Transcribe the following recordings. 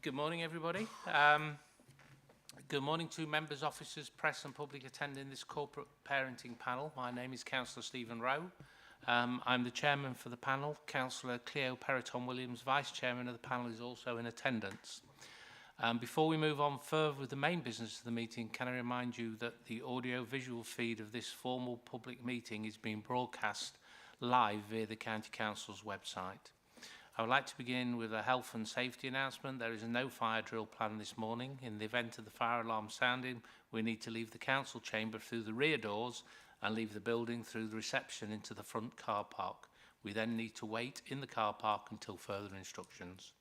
Good morning, everybody. Good morning to members, officers, press and public attending this corporate parenting panel. My name is Councillor Stephen Rowe. I'm the chairman for the panel. Councillor Cleo Periton-Williams, vice chairman of the panel, is also in attendance. Before we move on further with the main business of the meeting, can I remind you that the audio-visual feed of this formal public meeting is being broadcast live via the County Council's website. I would like to begin with a health and safety announcement. There is no fire drill planned this morning. In the event of the fire alarm sounding, we need to leave the council chamber through the rear doors and leave the building through the reception into the front car park. We then need to wait in the car park until further instructions.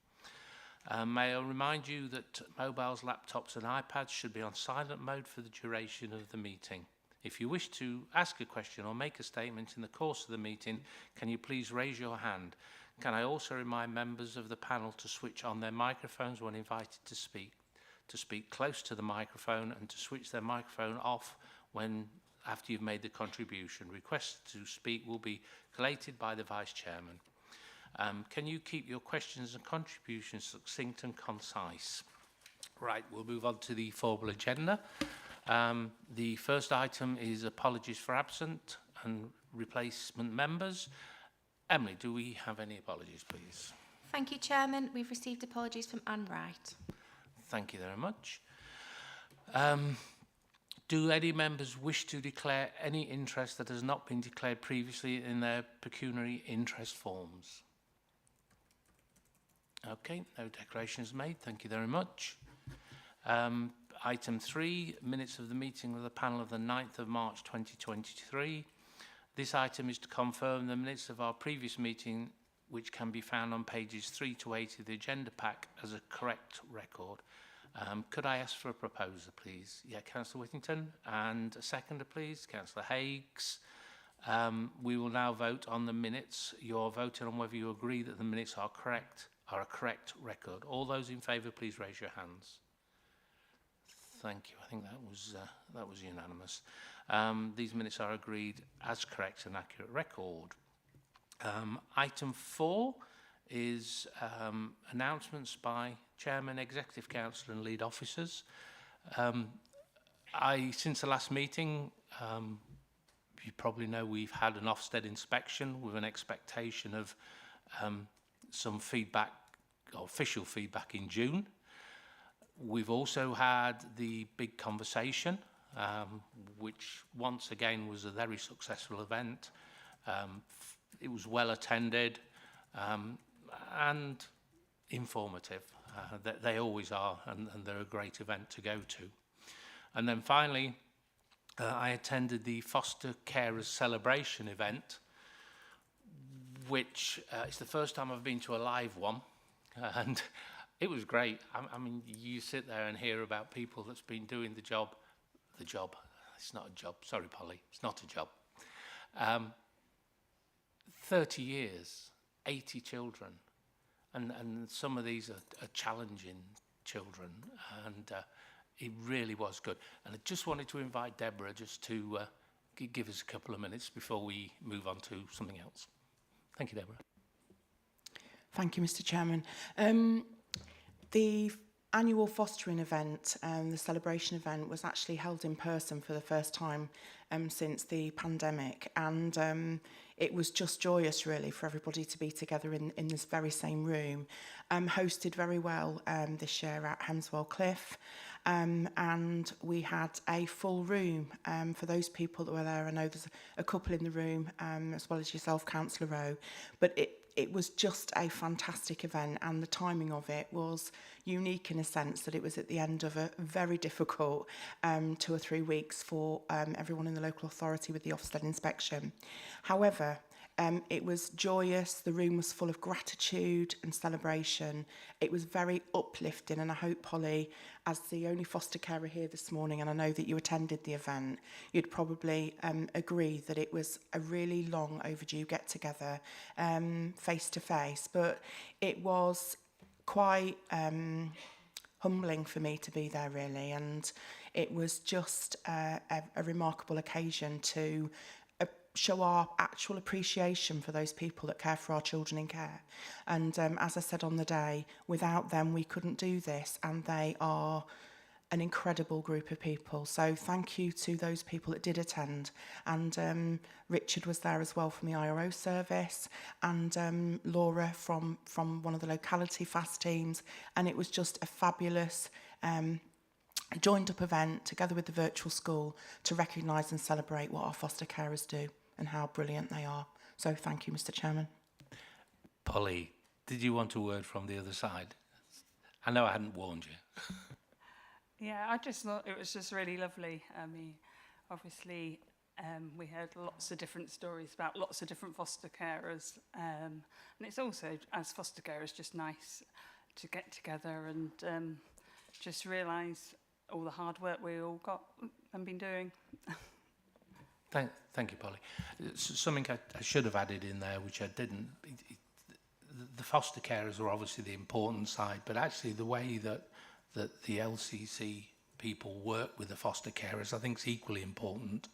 May I remind you that mobiles, laptops and iPads should be on silent mode for the duration of the meeting. If you wish to ask a question or make a statement in the course of the meeting, can you please raise your hand? Can I also remind members of the panel to switch on their microphones when invited to speak close to the microphone, and to switch their microphone off after you've made the contribution. Requests to speak will be collated by the Vice Chairman. Can you keep your questions and contributions succinct and concise? Right, we'll move on to the formal agenda. The first item is apologies for absent and replacement members. Emily, do we have any apologies, please? Thank you, Chairman. We've received apologies from Anne Wright. Thank you very much. Do any members wish to declare any interest that has not been declared previously in their pecuniary interest forms? Okay, no declarations made. Thank you very much. Item 3, minutes of the meeting of the panel of the 9th of March 2023. This item is to confirm the minutes of our previous meeting, which can be found on pages 3 to 8 of the agenda pack as a correct record. Could I ask for a proposer, please? Yeah, Councillor Whittington. And a seconder, please. Councillor Higgs. We will now vote on the minutes. You're voting on whether you agree that the minutes are a correct record. All those in favour, please raise your hands. Thank you. I think that was unanimous. These minutes are agreed as correct and accurate record. Item 4 is announcements by Chairman, Executive Council and Lead Officers. Since the last meeting, you probably know we've had an Ofsted inspection with an expectation of some feedback, or official feedback, in June. We've also had the big conversation, which once again was a very successful event. It was well attended and informative. They always are, and they're a great event to go to. And then finally, I attended the Foster Carers Celebration event, which is the first time I've been to a live one, and it was great. I mean, you sit there and hear about people that's been doing the job. It's not a job. Sorry, Polly. It's not a job. 30 years, 80 children. And some of these are challenging children. And it really was good. And I just wanted to invite Deborah just to give us a couple of minutes before we move on to something else. Thank you, Deborah. Thank you, Mr. Chairman. The annual fostering event, the celebration event, was actually held in person for the first time since the pandemic, and it was just joyous really for everybody to be together in this very same room. Hosted very well this year at Hemswell Cliff, and we had a full room for those people that were there. I know there's a couple in the room, as well as yourself, Councillor Rowe, but it was just a fantastic event, and the timing of it was unique in a sense that it was at the end of a very difficult 2 or 3 weeks for everyone in the local authority with the Ofsted inspection. However, it was joyous. The room was full of gratitude and celebration. It was very uplifting, and I hope, Polly, as the only foster carer here this morning, and I know that you attended the event, you'd probably agree that it was a really long overdue get-together face to face, but it was quite humbling for me to be there really, and it was just a remarkable occasion to show our actual appreciation for those people that care for our children in care. And as I said on the day, without them we couldn't do this, and they are an incredible group of people. So thank you to those people that did attend. And Richard was there as well from the IRO service, and Laura from one of the locality FAST teams. And it was just a fabulous joined up event together with the virtual school to recognise and celebrate what our foster carers do and how brilliant they are. So thank you, Mr. Chairman. Polly, did you want a word from the other side? I know I hadn't warned you. Yeah, I just thought it was just really lovely. I mean, obviously, we heard lots of different stories about lots of different foster carers. And it's also, as foster carers, just nice to get together and just realise all the hard work we all got and been doing. Thank you, Polly. Something I should have added in there, which I didn't. The foster carers are obviously the important side, but actually the way that the LCC people work with the foster carers, I think, is equally important.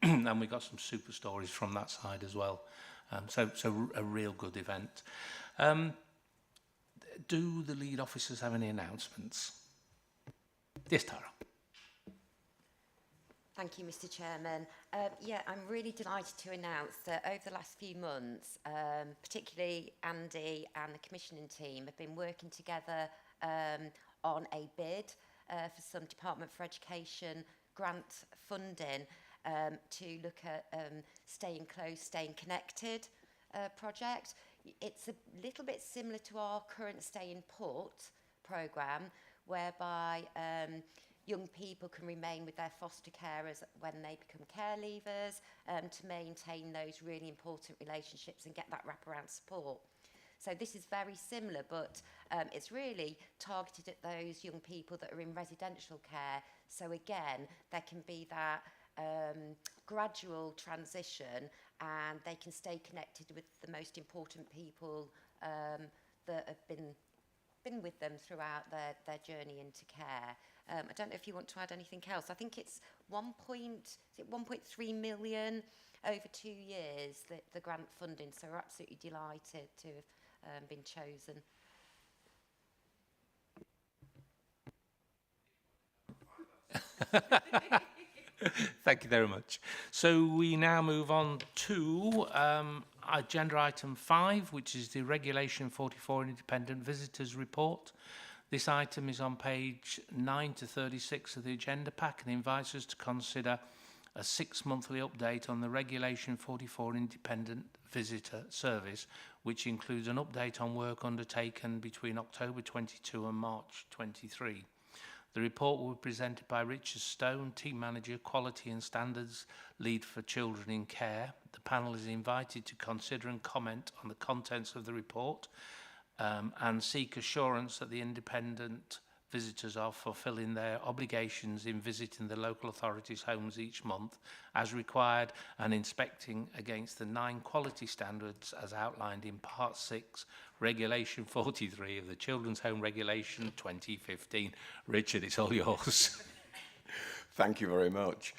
And we got some super stories from that side as well. So a real good event. Do the lead officers have any announcements? Yes, Tara. Thank you, Mr. Chairman. Yeah, I'm really delighted to announce that over the last few months, particularly Andy and the commissioning team have been working together on a bid for some Department for Education grant funding to look at Staying Close, Staying Connected project. It's a little bit similar to our current Staying Put programme, whereby young people can remain with their foster carers when they become care leavers to maintain those really important relationships and get that wraparound support. So this is very similar, but it's really targeted at those young people that are in residential care. So again, there can be that gradual transition, and they can stay connected with the most important people that have been with them throughout their journey into care. I don't know if you want to add anything else. I think it's 1.3 million over 2 years, the grant funding. So we're absolutely delighted to have been chosen. Thank you very much. So we now move on to agenda item 5, which is the Regulation 44 Independent Visitors Report. This item is on page 9 to 36 of the agenda pack and invites us to consider a 6-monthly update on the Regulation 44 Independent Visitor Service, which includes an update on work undertaken between October 22 and March 23. The report will be presented by Richard Stone, Team Manager, Quality and Standards Lead for Children in Care. The panel is invited to consider and comment on the contents of the report and seek assurance that the independent visitors are fulfilling their obligations in visiting the local authorities' homes each month as required and inspecting against the 9 quality standards as outlined in Part 6, Regulation 43 of the Children's Home Regulation 2015. Richard, it's all yours. Thank you very much.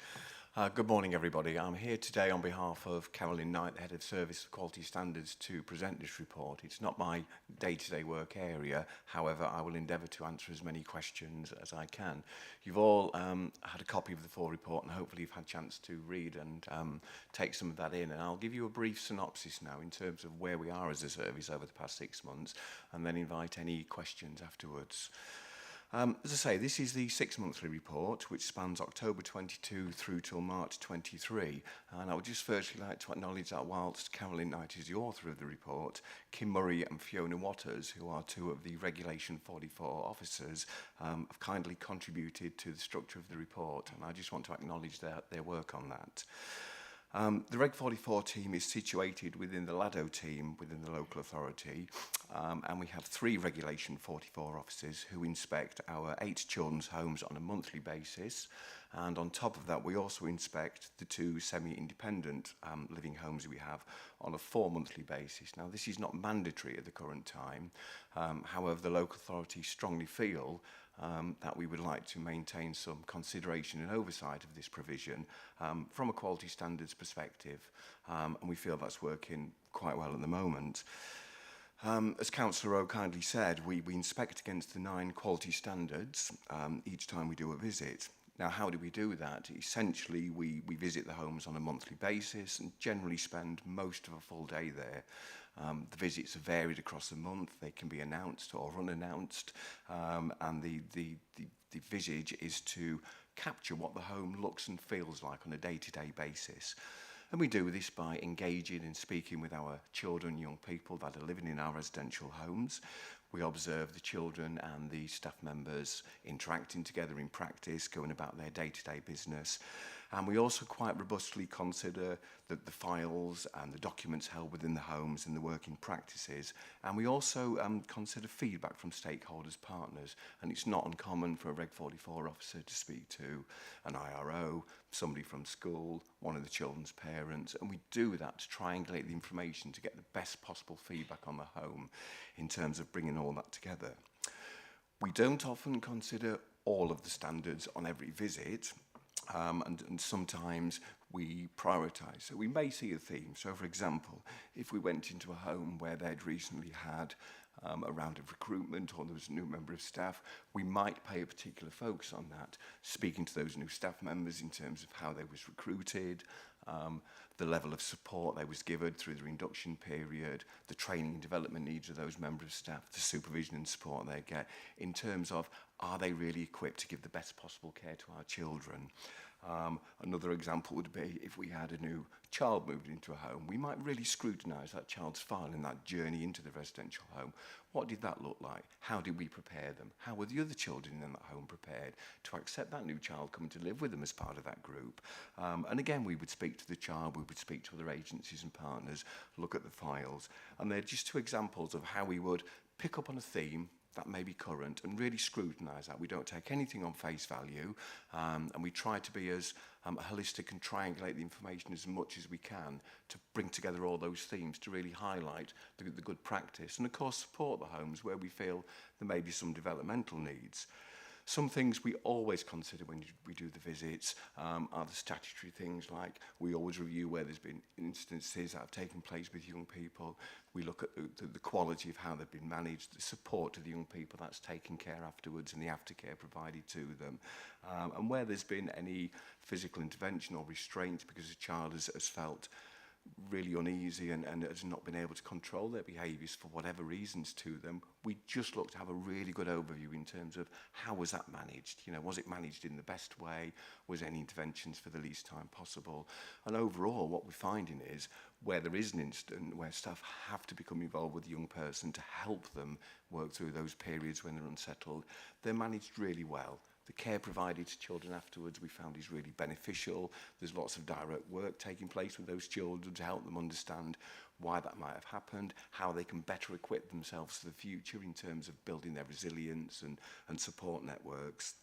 Good morning, everybody. I'm here today on behalf of Carolyn Knight, the Head of Service for Quality Standards, to present this report. It's not my day-to-day work area. However, I will endeavour to answer as many questions as I can. You've all had a copy of the full report, and hopefully you've had a chance to read and take some of that in. And I'll give you a brief synopsis now in terms of where we are as a service over the past 6 months, and then invite any questions afterwards. As I say, this is the 6-monthly report, which spans October 22 through till March 23. And I would just firstly like to acknowledge that whilst Carolyn Knight is the author of the report, Kim Murray and Fiona Waters, who are 2 of the Regulation 44 officers, have kindly contributed to the structure of the report. And I just want to acknowledge their work on that. The Reg 44 team is situated within the LADO team within the local authority, and we have 3 Regulation 44 officers who inspect our 8 children's homes on a monthly basis, and on top of that we also inspect the 2 semi-independent living homes we have on a 4-monthly basis. Now this is not mandatory at the current time, however the local authority strongly feel that we would like to maintain some consideration and oversight of this provision from a quality standards perspective, and we feel that's working quite well at the moment. As Councillor Rowe kindly said, we inspect against the 9 quality standards each time we do a visit. Now, how do we do that? Essentially, we visit the homes on a monthly basis and generally spend most of a full day there. The visits are varied across the month. They can be announced or unannounced, and the visage is to capture what the home looks and feels like on a day-to-day basis. And we do this by engaging and speaking with our children, young people that are living in our residential homes. We observe the children and the staff members interacting together in practice, going about their day-to-day business. And we also quite robustly consider the files and the documents held within the homes and the working practices. And we also consider feedback from stakeholders, partners. And it's not uncommon for a Reg 44 officer to speak to an IRO, somebody from school, one of the children's parents. And we do that to triangulate the information to get the best possible feedback on the home in terms of bringing all that together. We don't often consider all of the standards on every visit. And sometimes we prioritise. So we may see a theme. So, for example, if we went into a home where they'd recently had a round of recruitment or there was a new member of staff, we might pay a particular focus on that, speaking to those new staff members in terms of how they was recruited, the level of support they was given through their induction period, the training and development needs of those members of staff, the supervision and support they get, in terms of are they really equipped to give the best possible care to our children. Another example would be if we had a new child moved into a home, we might really scrutinise that child's file in that journey into the residential home. What did that look like? How did we prepare them? How were the other children in that home prepared to accept that new child coming to live with them as part of that group? And again, we would speak to the child, we would speak to other agencies and partners, look at the files. And they're just 2 examples of how we would pick up on a theme that may be current and really scrutinise that. We don't take anything on face value, and we try to be as holistic and triangulate the information as much as we can to bring together all those themes to really highlight the good practice and of course support the homes where we feel there may be some developmental needs. Some things we always consider when we do the visits are the statutory things, like we always review where there's been instances that have taken place with young people. We look at the quality of how they've been managed, the support to the young people that's taken care afterwards and the aftercare provided to them. And where there's been any physical intervention or restraint because a child has felt really uneasy and has not been able to control their behaviours for whatever reasons to them, we just look to have a really good overview in terms of how was that managed. You know, was it managed in the best way? Was any interventions for the least time possible? And overall, what we're finding is where there is an incident where staff have to become involved with the young person to help them work through those periods when they're unsettled, they're managed really well. The care provided to children afterwards we found is really beneficial. There's lots of direct work taking place with those children to help them understand why that might have happened, how they can better equip themselves for the future in terms of building their resilience and support networks.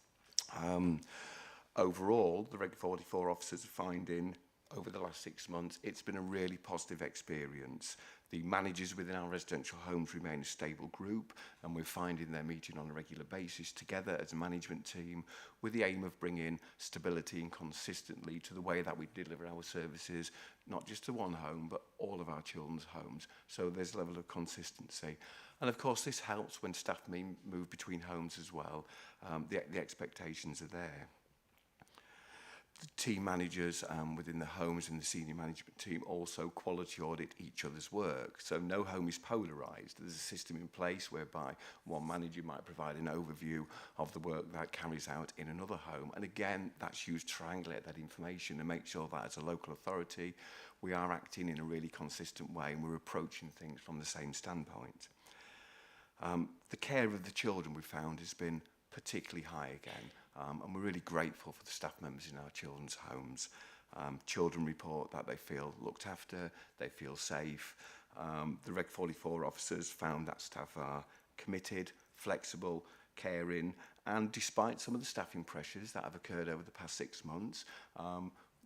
Overall, the Reg 44 officers are finding over the last 6 months, it's been a really positive experience. The managers within our residential homes remain a stable group, and we're finding they're meeting on a regular basis together as a management team with the aim of bringing stability and consistently to the way that we deliver our services, not just to one home, but all of our children's homes. So there's a level of consistency. And of course, this helps when staff move between homes as well. The expectations are there. The team managers within the homes and the senior management team also quality audit each other's work. So no home is polarised. There's a system in place whereby one manager might provide an overview of the work that carries out in another home. And again, that's used to triangulate that information and make sure that as a local authority, we are acting in a really consistent way and we're approaching things from the same standpoint. The care of the children we found has been particularly high again. And we're really grateful for the staff members in our children's homes. Children report that they feel looked after, they feel safe. The Reg 44 officers found that staff are committed, flexible, caring, and despite some of the staffing pressures that have occurred over the past 6 months,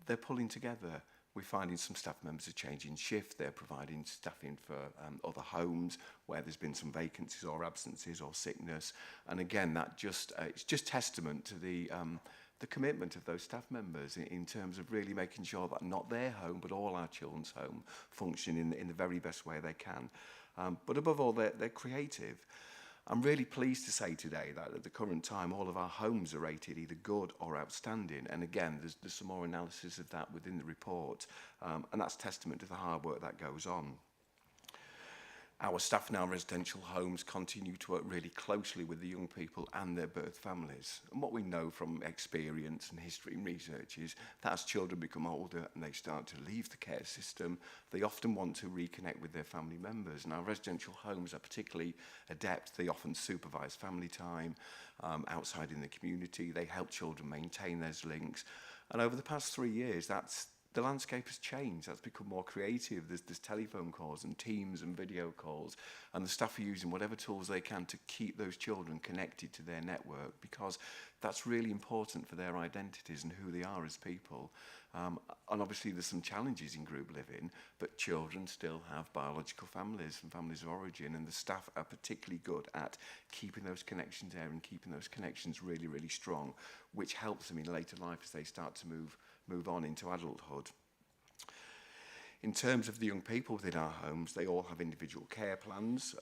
they're pulling together. we're finding some staff members are changing shift. They're providing staffing for other homes where there's been some vacancies or absences or sickness. And again, that it's just testament to the commitment of those staff members in terms of really making sure that not their home, but all our children's home function in the very best way they can. But above all, they're creative. I'm really pleased to say today that at the current time, all of our homes are rated either good or outstanding. And again, there's some more analysis of that within the report. And that's testament to the hard work that goes on. Our staff in our residential homes continue to work really closely with the young people and their birth families. And what we know from experience and history and research is that as children become older and they start to leave the care system, they often want to reconnect with their family members. And our residential homes are particularly adept. They often supervise family time outside in the community. They help children maintain those links. And over the past 3 years, the landscape has changed. That's become more creative. There's telephone calls and Teams and video calls, and the staff are using whatever tools they can to keep those children connected to their network, because that's really important for their identities and who they are as people. And obviously there's some challenges in group living, but children still have biological families and families of origin, and the staff are particularly good at keeping those connections there and keeping those connections really, really strong, which helps them in later life as they start to move on into adulthood. In terms of the young people within our homes, they all have individual care plans.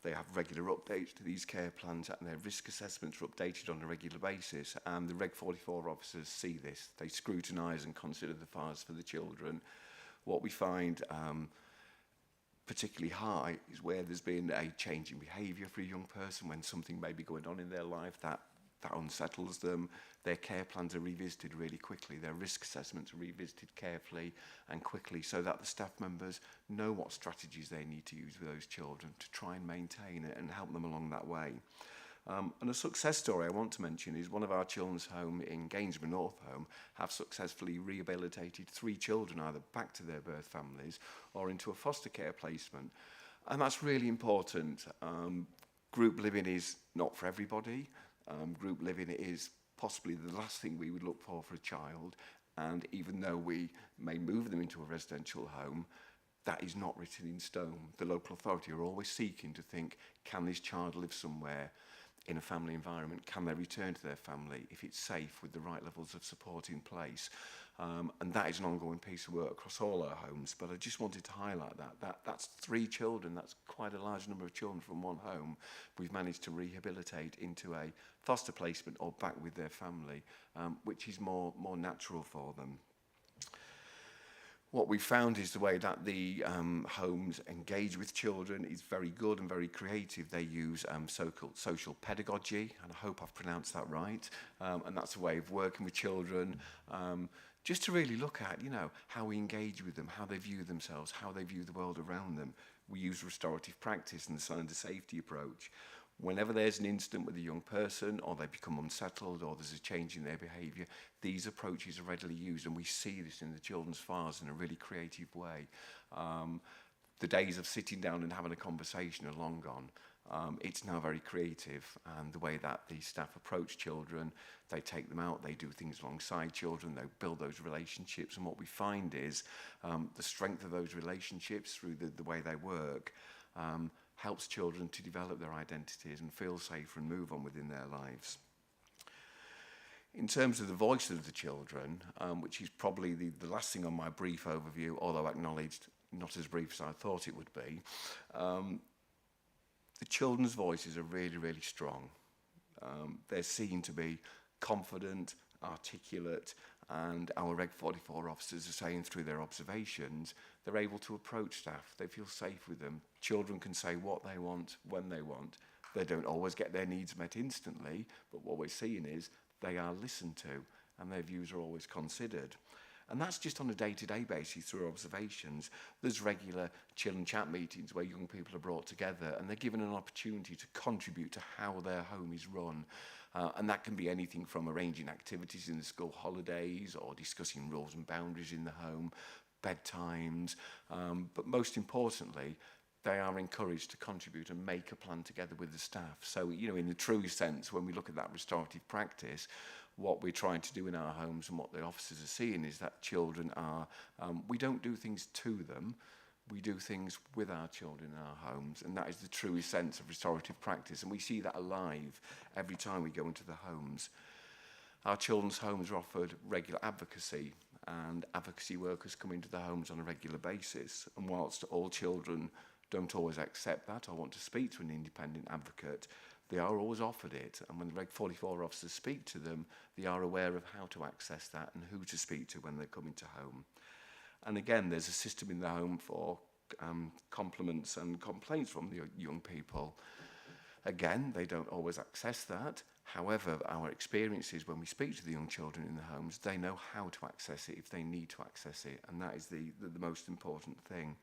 They have regular updates to these care plans, and their risk assessments are updated on a regular basis. And the Reg 44 officers see this. They scrutinise and consider the files for the children. What we find particularly high is where there's been a change in behaviour for a young person, when something may be going on in their life that unsettles them. Their care plans are revisited really quickly. Their risk assessments are revisited carefully and quickly, so that the staff members know what strategies they need to use with those children to try and maintain it and help them along that way. And a success story I want to mention is one of our children's home in Gainsborough North Home have successfully rehabilitated 3 children either back to their birth families or into a foster care placement. And that's really important. Group living is not for everybody. Group living is possibly the last thing we would look for a child, and even though we may move them into a residential home, that is not written in stone. The local authority are always seeking to think, can this child live somewhere in a family environment? Can they return to their family if it's safe with the right levels of support in place? And that is an ongoing piece of work across all our homes. But I just wanted to highlight that's 3 children. That's quite a large number of children from one home we've managed to rehabilitate into a foster placement or back with their family, which is more natural for them. What we found is the way that the homes engage with children is very good and very creative. They use social pedagogy, and I hope I've pronounced that right. And that's a way of working with children, just to really look at, how we engage with them, how they view themselves, how they view the world around them. We use restorative practice and the signs of safety approach. Whenever there's an incident with a young person, or they become unsettled, or there's a change in their behaviour, these approaches are readily used, and we see this in the children's files in a really creative way. The days of sitting down and having a conversation are long gone. It's now very creative, and the way that the staff approach children, they take them out, they do things alongside children, they build those relationships, and what we find is the strength of those relationships through the way they work helps children to develop their identities and feel safe and move on within their lives. In terms of the voice of the children, which is probably the last thing on my brief overview, although acknowledged not as brief as I thought it would be, the children's voices are really, really strong. They're seen to be confident, articulate, and our Reg 44 officers are saying through their observations, they're able to approach staff. They feel safe with them. Children can say what they want, when they want. They don't always get their needs met instantly, but what we're seeing is they are listened to, and their views are always considered. And that's just on a day-to-day basis through observations. There's regular chill and chat meetings where young people are brought together and they're given an opportunity to contribute to how their home is run. And that can be anything from arranging activities in the school holidays or discussing rules and boundaries in the home, bedtimes. But most importantly, they are encouraged to contribute and make a plan together with the staff. So, in the true sense, when we look at that restorative practice, what we're trying to do in our homes and what the officers are seeing is that children are, we don't do things to them, we do things with our children in our homes, and that is the truest sense of restorative practice, and we see that alive every time we go into the homes. Our children's homes are offered regular advocacy, and advocacy workers come into the homes on a regular basis, and whilst all children don't always accept that or want to speak to an independent advocate, they are always offered it, and when the Reg 44 officers speak to them, they are aware of how to access that and who to speak to when they come into home. And again, there's a system in the home for compliments and complaints from the young people. Again, they don't always access that. However, our experience is when we speak to the young children in the homes, they know how to access it if they need to access it, and that is the most important thing.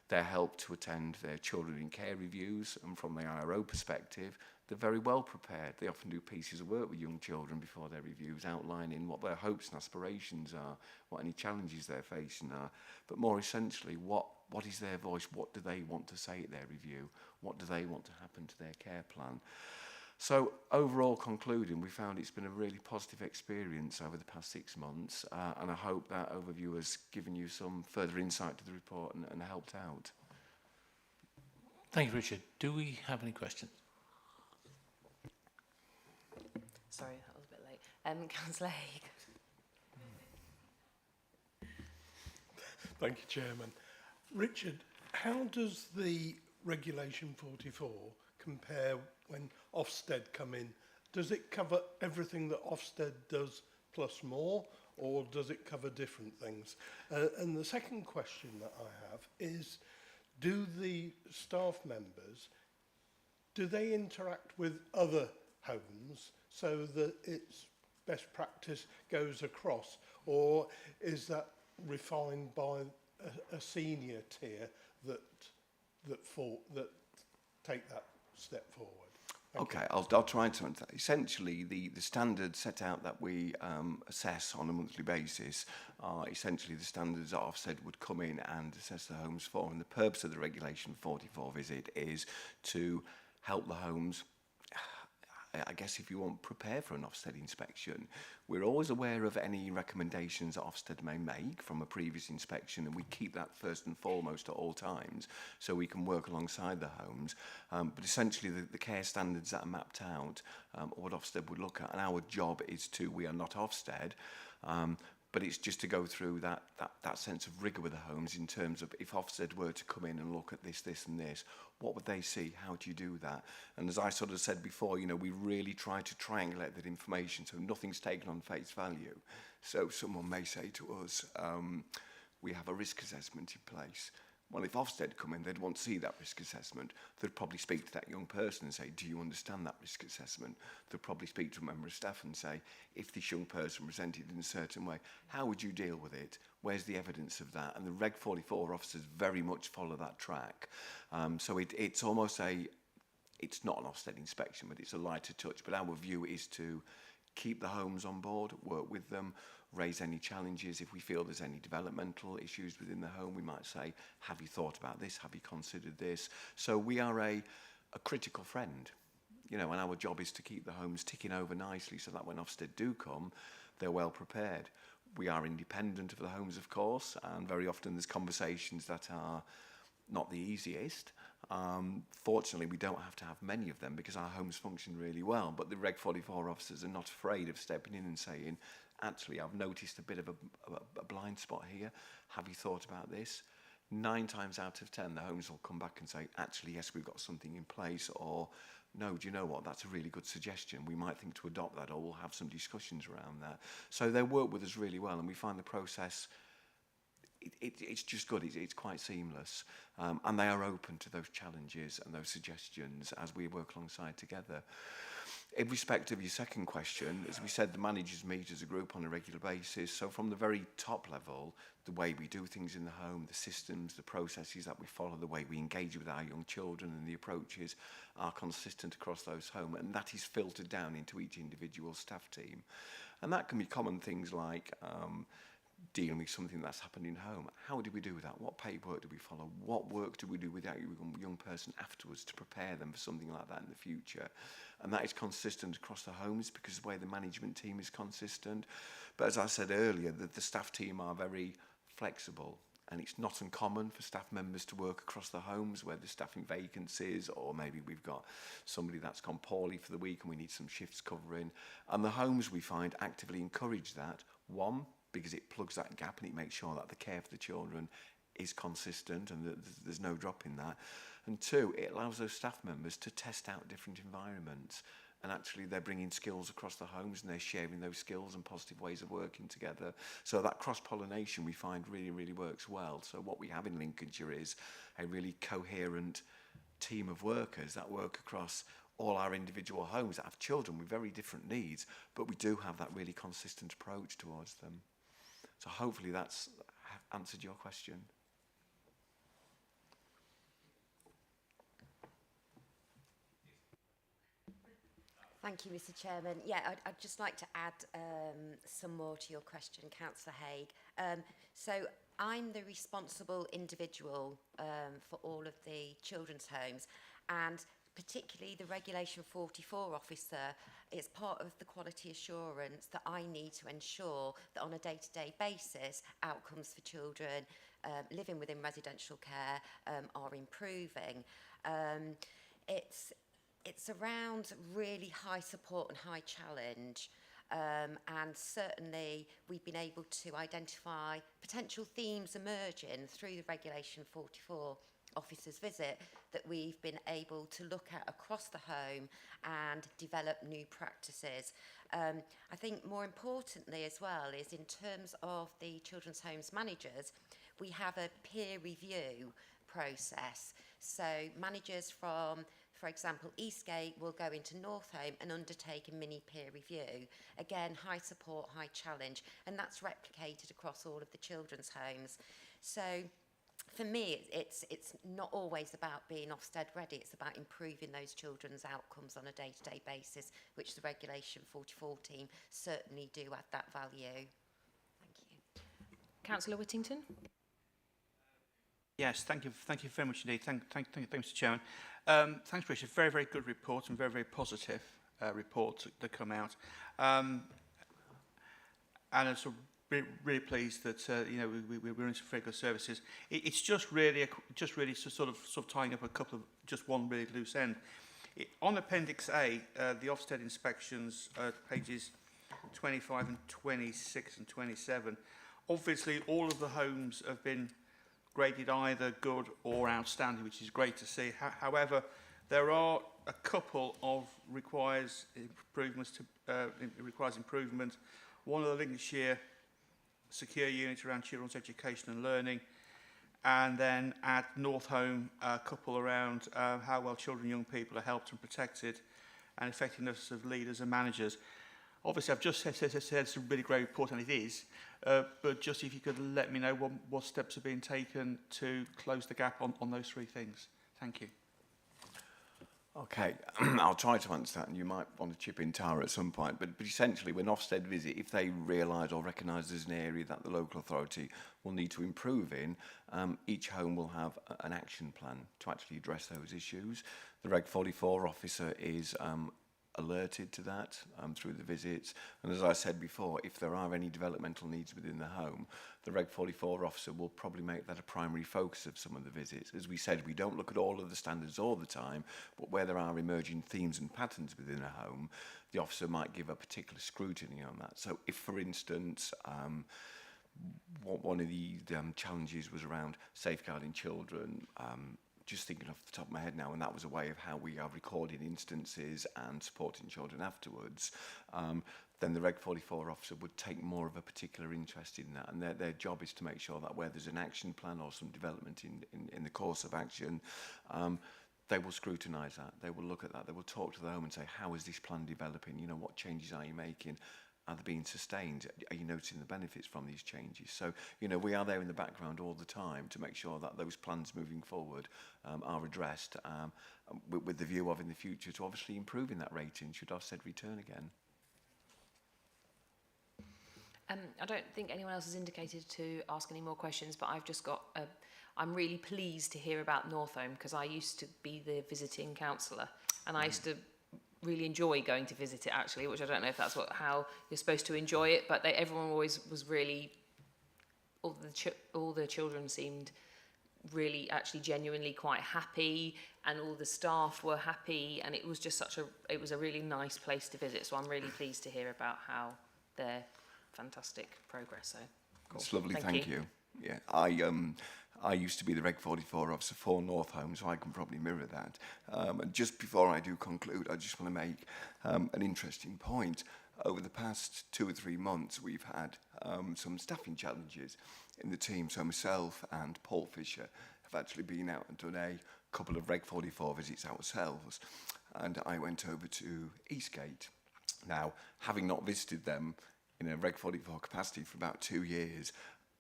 They're helped to attend their children in care reviews, and from the IRO perspective, they're very well prepared. They often do pieces of work with young children before their reviews, outlining what their hopes and aspirations are, what any challenges they're facing are, but more essentially, what is their voice, what do they want to say at their review, what do they want to happen to their care plan. So overall concluding, we found it's been a really positive experience over the past 6 months, and I hope that overview has given you some further insight to the report and helped out. Thank you, Richard. Do we have any questions? Sorry, that was a bit late. Councillor Haig. Thank you, Chairman. Richard, how does the Regulation 44 compare when Ofsted come in? Does it cover everything that Ofsted does plus more, or does it cover different things? And the second question that I have is, do the staff members, do they interact with other homes so that its best practice goes across, or is that refined by a senior tier that take that step forward? Okay, I'll try to answer that. Essentially, the standards set out that we assess on a monthly basis are essentially the standards that Ofsted would come in and assess the homes for. And the purpose of the Regulation 44 visit is to help the homes, I guess if you want, prepare for an Ofsted inspection. We're always aware of any recommendations that Ofsted may make from a previous inspection, and we keep that first and foremost at all times so we can work alongside the homes. But essentially the care standards that are mapped out are what Ofsted would look at, and our job is we are not Ofsted, but it's just to go through that sense of rigour with the homes in terms of if Ofsted were to come in and look at this and this, what would they see? How do you do that? And as I sort of said before, you know, we really try to triangulate that information so nothing's taken on face value. So someone may say to us, we have a risk assessment in place. Well, if Ofsted come in, they'd want to see that risk assessment. They'd probably speak to that young person and say, do you understand that risk assessment? They'd probably speak to a member of staff and say, if this young person presented in a certain way, how would you deal with it? Where's the evidence of that? And the Reg 44 officers very much follow that track. So it's almost it's not an Ofsted inspection, but it's a lighter touch. But our view is to keep the homes on board, work with them, raise any challenges. If we feel there's any developmental issues within the home, we might say, have you thought about this? Have you considered this? So we are a critical friend, you know, and our job is to keep the homes ticking over nicely so that when Ofsted do come, they're well prepared. We are independent of the homes, of course, and very often there's conversations that are not the easiest. Fortunately, we don't have to have many of them because our homes function really well, but the Reg 44 officers are not afraid of stepping in and saying, actually, I've noticed a bit of a blind spot here. Have you thought about this? 9 times out of 10, the homes will come back and say, actually, yes, we've got something in place, or no, do you know what, that's a really good suggestion. We might think to adopt that, or we'll have some discussions around that. So they work with us really well, and we find the process, it's just good, it's quite seamless. And they are open to those challenges and those suggestions as we work alongside together. In respect of your second question, as we said, the managers meet as a group on a regular basis. So from the very top level, the way we do things in the home, the systems, the processes that we follow, the way we engage with our young children and the approaches are consistent across those homes. And that is filtered down into each individual staff team. And that can be common things like dealing with something that's happened in home. How do we do that? What paperwork do we follow? What work do we do with that young person afterwards to prepare them for something like that in the future? And that is consistent across the homes because the way the management team is consistent. But as I said earlier, the staff team are very flexible, and it's not uncommon for staff members to work across the homes where there's staffing vacancies, or maybe we've got somebody that's gone poorly for the week and we need some shifts covering. And the homes, we find, actively encourage that. One, because it plugs that gap and it makes sure that the care for the children is consistent and that there's no drop in that. And two, it allows those staff members to test out different environments. And actually they're bringing skills across the homes and they're sharing those skills and positive ways of working together. So that cross-pollination we find really, really works well. So what we have in Lincolnshire is a really coherent team of workers that work across all our individual homes that have children with very different needs, but we do have that really consistent approach towards them. So hopefully that's answered your question. Thank you, Mr. Chairman. Yeah, I'd just like to add some more to your question, Councillor Haigh. So I'm the responsible individual for all of the children's homes, and particularly the Regulation 44 officer is part of the quality assurance that I need to ensure that on a day-to-day basis, outcomes for children living within residential care are improving. It's around really high support and high challenge, and certainly we've been able to identify potential themes emerging through the Regulation 44 officer's visit that we've been able to look at across the home and develop new practices. I think more importantly as well is in terms of the children's homes managers, we have a peer review process. So managers from, for example, Eastgate will go into Northholme and undertake a mini peer review. Again, high support, high challenge, and that's replicated across all of the children's homes. So for me, it's not always about being Ofsted ready, it's about improving those children's outcomes on a day-to-day basis, which the Regulation 44 team certainly do add that value. Thank you. Councillor Whittington. Yes, thank you very much indeed. Thank you, Mr. Chairman. Thanks, Richard. Very, very good report and very, very positive report to come out. And I'm sort of really pleased that you know we're into very good services. It's just really sort of tying up a couple of just one really loose end. On Appendix A, the Ofsted inspections, pages 25 and 26 and 27. Obviously, all of the homes have been graded either good or outstanding, which is great to see. However, there are a couple of requires improvement. One of the Lincolnshire secure units around children's education and learning, and then at Northholme, a couple around how well children and young people are helped and protected, and effectiveness of leaders and managers. Obviously, I've just said it's a really great report, and it is, but just if you could let me know what steps are being taken to close the gap on those three things. Thank you. Okay, I'll try to answer that, and you might want to chip in, Tara, at some point. But essentially, when Ofsted visit, if they realise or recognise there's an area that the local authority will need to improve in, each home will have an action plan to actually address those issues. The Reg 44 officer is alerted to that through the visits, and as I said before, if there are any developmental needs within the home, the Reg 44 officer will probably make that a primary focus of some of the visits. As we said, we don't look at all of the standards all the time, but where there are emerging themes and patterns within a home, the officer might give a particular scrutiny on that. So if, for instance, one of the challenges was around safeguarding children, just thinking off the top of my head now, and that was a way of how we are recording instances and supporting children afterwards, then the Reg 44 officer would take more of a particular interest in that, and their job is to make sure that where there's an action plan or some development in the course of action, they will scrutinise that, they will look at that, they will talk to the home and say, how is this plan developing, you know, what changes are you making? Are they being sustained? Are you noticing the benefits from these changes? So, you know, we are there in the background all the time to make sure that those plans moving forward are addressed with the view of in the future to obviously improving that rating should Ofsted return again. I don't think anyone else has indicated to ask any more questions, but I've just got I'm really pleased to hear about Northholm, because I used to be the visiting councillor, and I used to really enjoy going to visit it, actually, which I don't know if that's how you're supposed to enjoy it, but everyone always was really, all the children seemed really actually genuinely quite happy, and all the staff were happy, and it was just it was a really nice place to visit. So I'm really pleased to hear about how their fantastic progress. So cool. It's lovely, thank you. Yeah, I used to be the Reg 44 officer for Northholm, so I can probably mirror that. And just before I do conclude, I just want to make an interesting point. Over the past 2 or 3 months, we've had some staffing challenges in the team. So myself and Paul Fisher have actually been out and done a couple of Reg 44 visits ourselves. And I went over to Eastgate. Now, having not visited them in a Reg 44 capacity for about 2 years,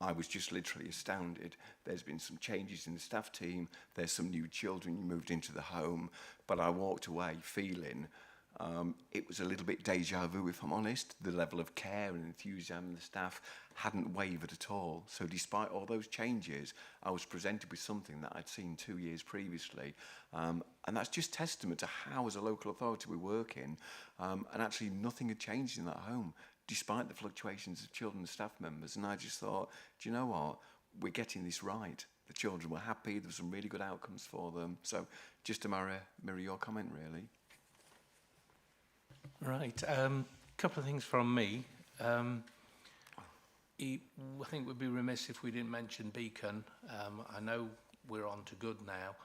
I was just literally astounded. There's been some changes in the staff team. There's some new children moved into the home. But I walked away feeling it was a little bit deja vu, if I'm honest. The level of care and enthusiasm of the staff hadn't wavered at all. So despite all those changes, I was presented with something that I'd seen 2 years previously. And that's just testament to how, as a local authority, we're working. And actually nothing had changed in that home, despite the fluctuations of children and staff members. And I just thought, do you know what? We're getting this right. The children were happy. There were some really good outcomes for them. So just to mirror your comment, really. Right. Couple of things from me. I think we'd be remiss if we didn't mention Beacon. I know we're on to good now.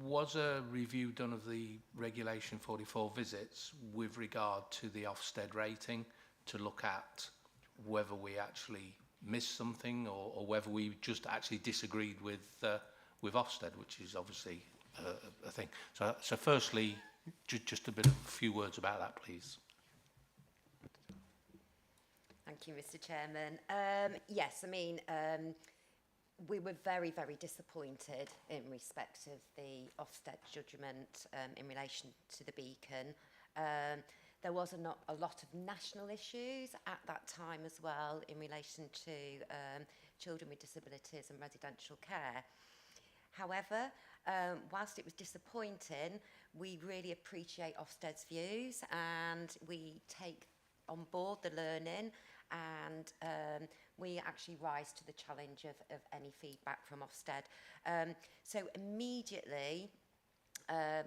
Was a review done of the Regulation 44 visits with regard to the Ofsted rating to look at whether we actually missed something or whether we just actually disagreed with Ofsted, which is obviously a thing. So firstly, just a few words about that, please. Thank you, Mr. Chairman. Yes, I mean, we were very, very disappointed in respect of the Ofsted judgment in relation to the Beacon. There was not a lot of national issues at that time as well in relation to children with disabilities and residential care. However, whilst it was disappointing, we really appreciate Ofsted's views and we take on board the learning, and we actually rise to the challenge of any feedback from Ofsted. So immediately,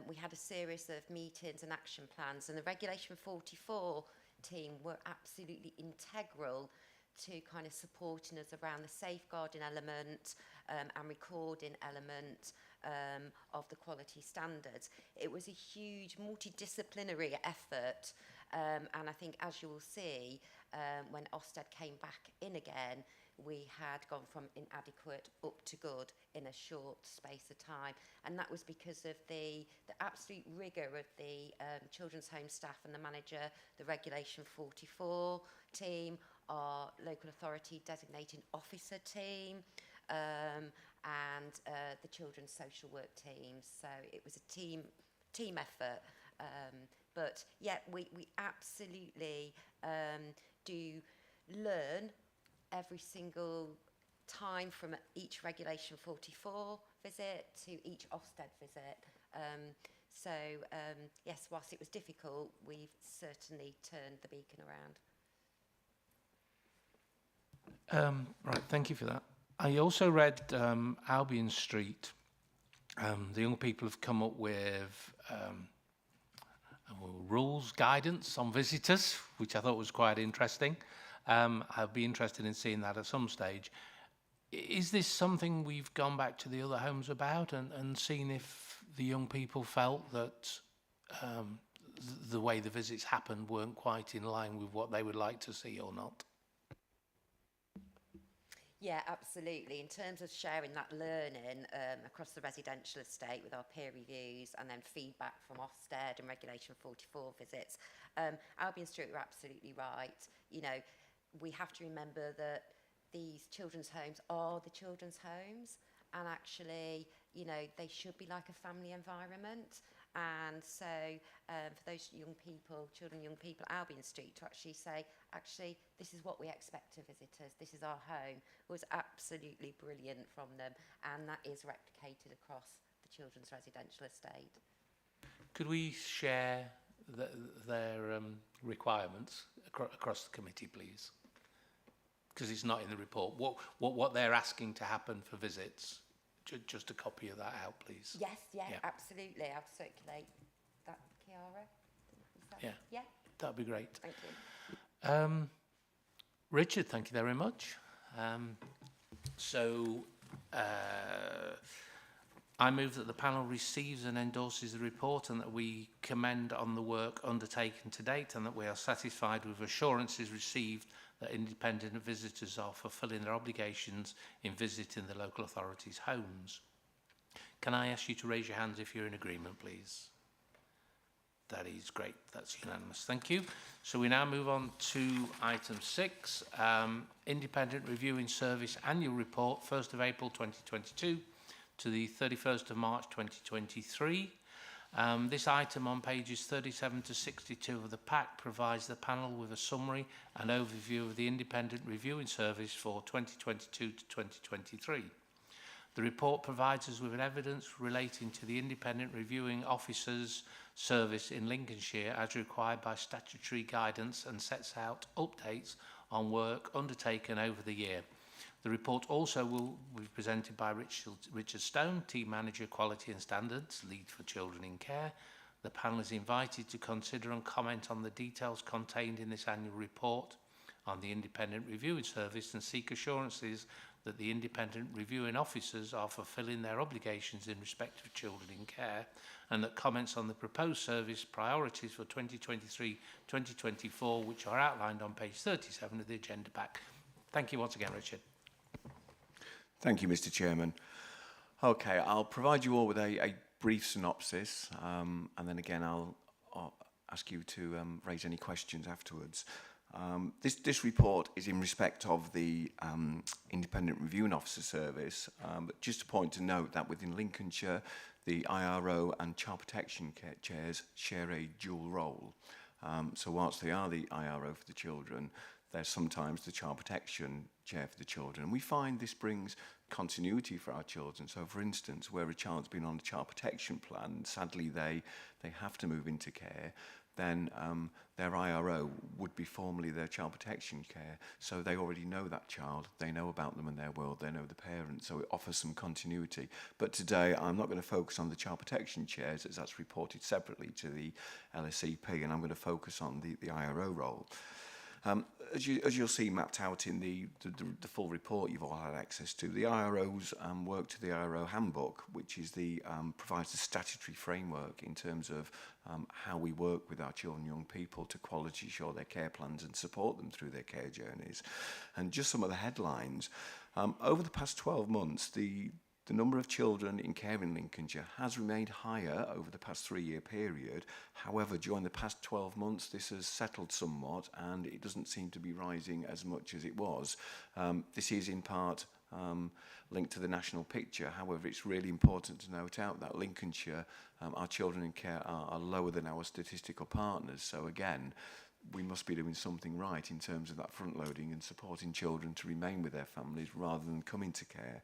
we had a series of meetings and action plans, and the Regulation 44 team were absolutely integral to kind of supporting us around the safeguarding element and recording element of the quality standards. It was a huge multidisciplinary effort, and I think, as you will see, when Ofsted came back in again, we had gone from inadequate up to good in a short space of time, and that was because of the absolute rigour of the children's home staff and the manager, the Regulation 44 team, our local authority designating officer team, and the children's social work teams. So it was a team effort. But yeah, we absolutely do learn every single time from each Regulation 44 visit to each Ofsted visit. Yes, whilst it was difficult, we've certainly turned the Beacon around. Right, thank you for that. I also read Albion Street. The young people have come up with rules, guidance on visitors, which I thought was quite interesting. I'd be interested in seeing that at some stage. Is this something we've gone back to the other homes about and seen if the young people felt that the way the visits happened weren't quite in line with what they would like to see or not? Yeah, absolutely. In terms of sharing that learning across the residential estate with our peer reviews and then feedback from Ofsted and Regulation 44 visits, Albion Street were absolutely right. You know, we have to remember that these children's homes are the children's homes, and actually, you know, they should be like a family environment. And so for those young people, children, young people, Albion Street, to actually say, actually, this is what we expect of visitors, this is our home, was absolutely brilliant from them. And that is replicated across the children's residential estate. Could we share their requirements across the committee, please? Because it's not in the report. What they're asking to happen for visits, just a copy of that out, please. Yes, yeah, Yeah. absolutely. I'll circulate that, Chiara. Is that, Yeah. Yeah, That'd be great. thank you. Richard, thank you very much. I move that the panel receives and endorses the report and that we commend on the work undertaken to date and that we are satisfied with assurances received that independent visitors are fulfilling their obligations in visiting the local authorities' homes. Can I ask you to raise your hands if you're in agreement, please? That is great. That's unanimous. Thank you. So we now move on to item 6, Independent Reviewing Service Annual Report, 1st of April 2022 to the 31st of March 2023. This item on pages 37 to 62 of the pack provides the panel with a summary and overview of the Independent Reviewing Service for 2022 to 2023. The report provides us with evidence relating to the Independent Reviewing Officers Service in Lincolnshire as required by statutory guidance and sets out updates on work undertaken over the year. The report also will be presented by Richard Stone, Team Manager Quality and Standards, Lead for Children in Care. The panel is invited to consider and comment on the details contained in this annual report on the Independent Reviewing Service and seek assurances that the independent reviewing officers are fulfilling their obligations in respect of children in care, and that comments on the proposed service priorities for 2023-2024, which are outlined on page 37 of the agenda pack. Thank you once again, Richard. Thank you, Mr. Chairman. Okay, I'll provide you all with a brief synopsis, and then again I'll ask you to raise any questions afterwards. This report is in respect of the Independent Reviewing Officer Service, but just a point to note that within Lincolnshire, the IRO and Child Protection Chairs share a dual role. So whilst they are the IRO for the children, they're sometimes the Child Protection Chair for the children. And we find this brings continuity for our children. So for instance, where a child's been on a child protection plan, sadly they have to move into care, then their IRO would be formally their child protection care. So they already know that child, they know about them and their world, they know the parents, so it offers some continuity. But today I'm not going to focus on the child protection chairs, as that's reported separately to the LSEP, and I'm going to focus on the IRO role. As you'll see mapped out in the full report you've all had access to, the IROs work to the IRO handbook, which is provides the statutory framework in terms of how we work with our children and young people to quality assure their care plans and support them through their care journeys. And just some of the headlines. Over the past 12 months, the number of children in care in Lincolnshire has remained higher over the past 3-year period. However, during the past 12 months, this has settled somewhat and it doesn't seem to be rising as much as it was. This is in part linked to the national picture. However, it's really important to note out that Lincolnshire, our children in care are lower than our statistical partners. So again, we must be doing something right in terms of that front loading and supporting children to remain with their families rather than come into care.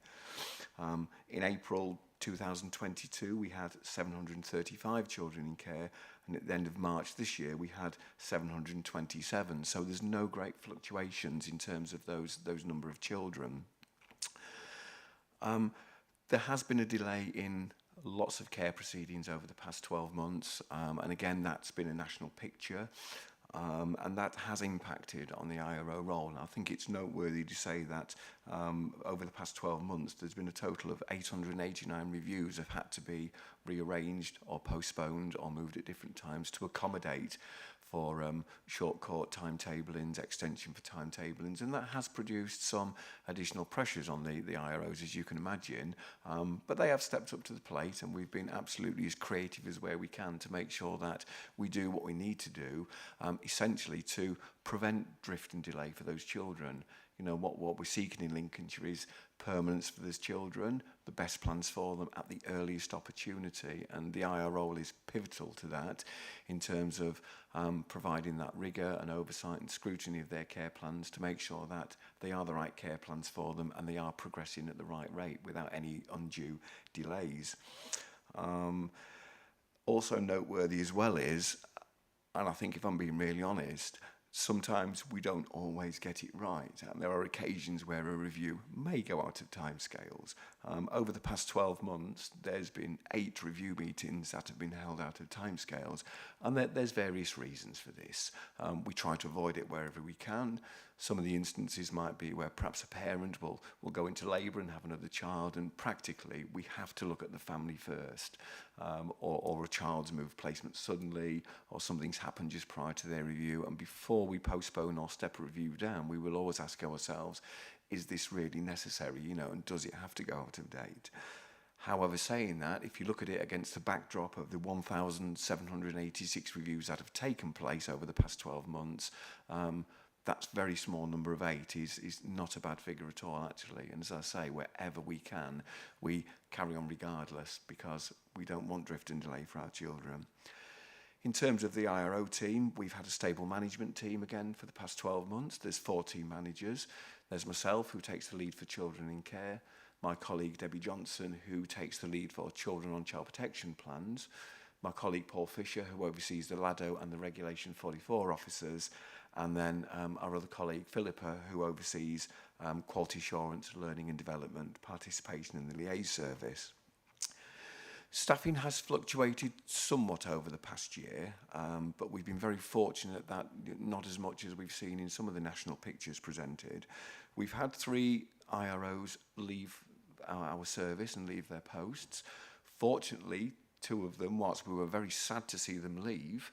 In April 2022, we had 735 children in care, and at the end of March this year, we had 727. So there's no great fluctuations in terms of those number of children. There has been a delay in lots of care proceedings over the past 12 months, and again, that's been a national picture. And that has impacted on the IRO role. And I think it's noteworthy to say that over the past 12 months, there's been a total of 889 reviews have had to be rearranged or postponed or moved at different times to accommodate for short court timetablings, extension for timetablings, and that has produced some additional pressures on the IROs, as you can imagine. But they have stepped up to the plate, and we've been absolutely as creative as where we can to make sure that we do what we need to do, essentially to prevent drift and delay for those children. You know, what we're seeking in Lincolnshire is permanence for these children, the best plans for them at the earliest opportunity, and the IR role is pivotal to that in terms of providing that rigour and oversight and scrutiny of their care plans to make sure that they are the right care plans for them and they are progressing at the right rate without any undue delays. Also noteworthy as well is, and I think if I'm being really honest, sometimes we don't always get it right, and there are occasions where a review may go out of timescales. Over the past 12 months, there's been 8 review meetings that have been held out of timescales, and there's various reasons for this. We try to avoid it wherever we can. Some of the instances might be where perhaps a parent will go into labour and have another child, and practically we have to look at the family first, or a child's moved placement suddenly, or something's happened just prior to their review, and before we postpone or step a review down, we will always ask ourselves, is this really necessary, and does it have to go out of date? However, saying that, if you look at it against the backdrop of the 1,786 reviews that have taken place over the past 12 months, that very small number of 8 is not a bad figure at all, actually. And as I say, wherever we can, we carry on regardless, because we don't want drift and delay for our children. In terms of the IRO team, we've had a stable management team again for the past 12 months. There's 4 team managers. There's myself, who takes the lead for children in care, my colleague Debbie Johnson, who takes the lead for children on child protection plans, my colleague Paul Fisher, who oversees the LADO and the Regulation 44 officers, and then our other colleague Philippa, who oversees quality assurance, learning and development, participation in the liaise service. Staffing has fluctuated somewhat over the past year, but we've been very fortunate that not as much as we've seen in some of the national pictures presented. We've had 3 IROs leave our service and leave their posts. Fortunately, 2 of them, whilst we were very sad to see them leave,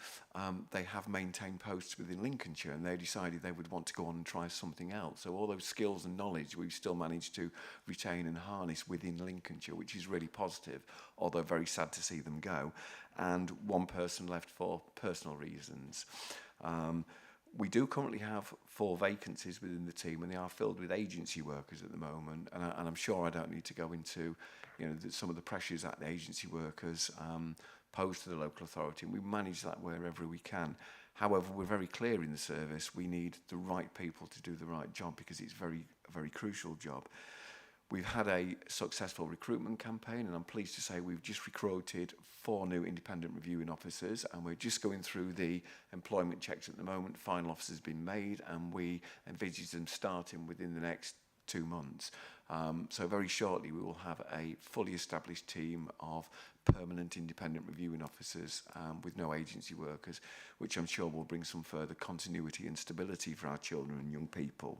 they have maintained posts within Lincolnshire, and they decided they would want to go on and try something else. So all those skills and knowledge we've still managed to retain and harness within Lincolnshire, which is really positive, although very sad to see them go. And 1 person left for personal reasons. We do currently have 4 vacancies within the team, and they are filled with agency workers at the moment. And I'm sure I don't need to go into, some of the pressures that the agency workers pose to the local authority, and we manage that wherever we can. However, we're very clear in the service we need the right people to do the right job, because it's a very crucial job. We've had a successful recruitment campaign, and I'm pleased to say we've just recruited 4 new independent reviewing officers, and we're just going through the employment checks at the moment. Final offers has been made, and we envisage them starting within the next 2 months. So very shortly we will have a fully established team of permanent independent reviewing officers with no agency workers, which I'm sure will bring some further continuity and stability for our children and young people.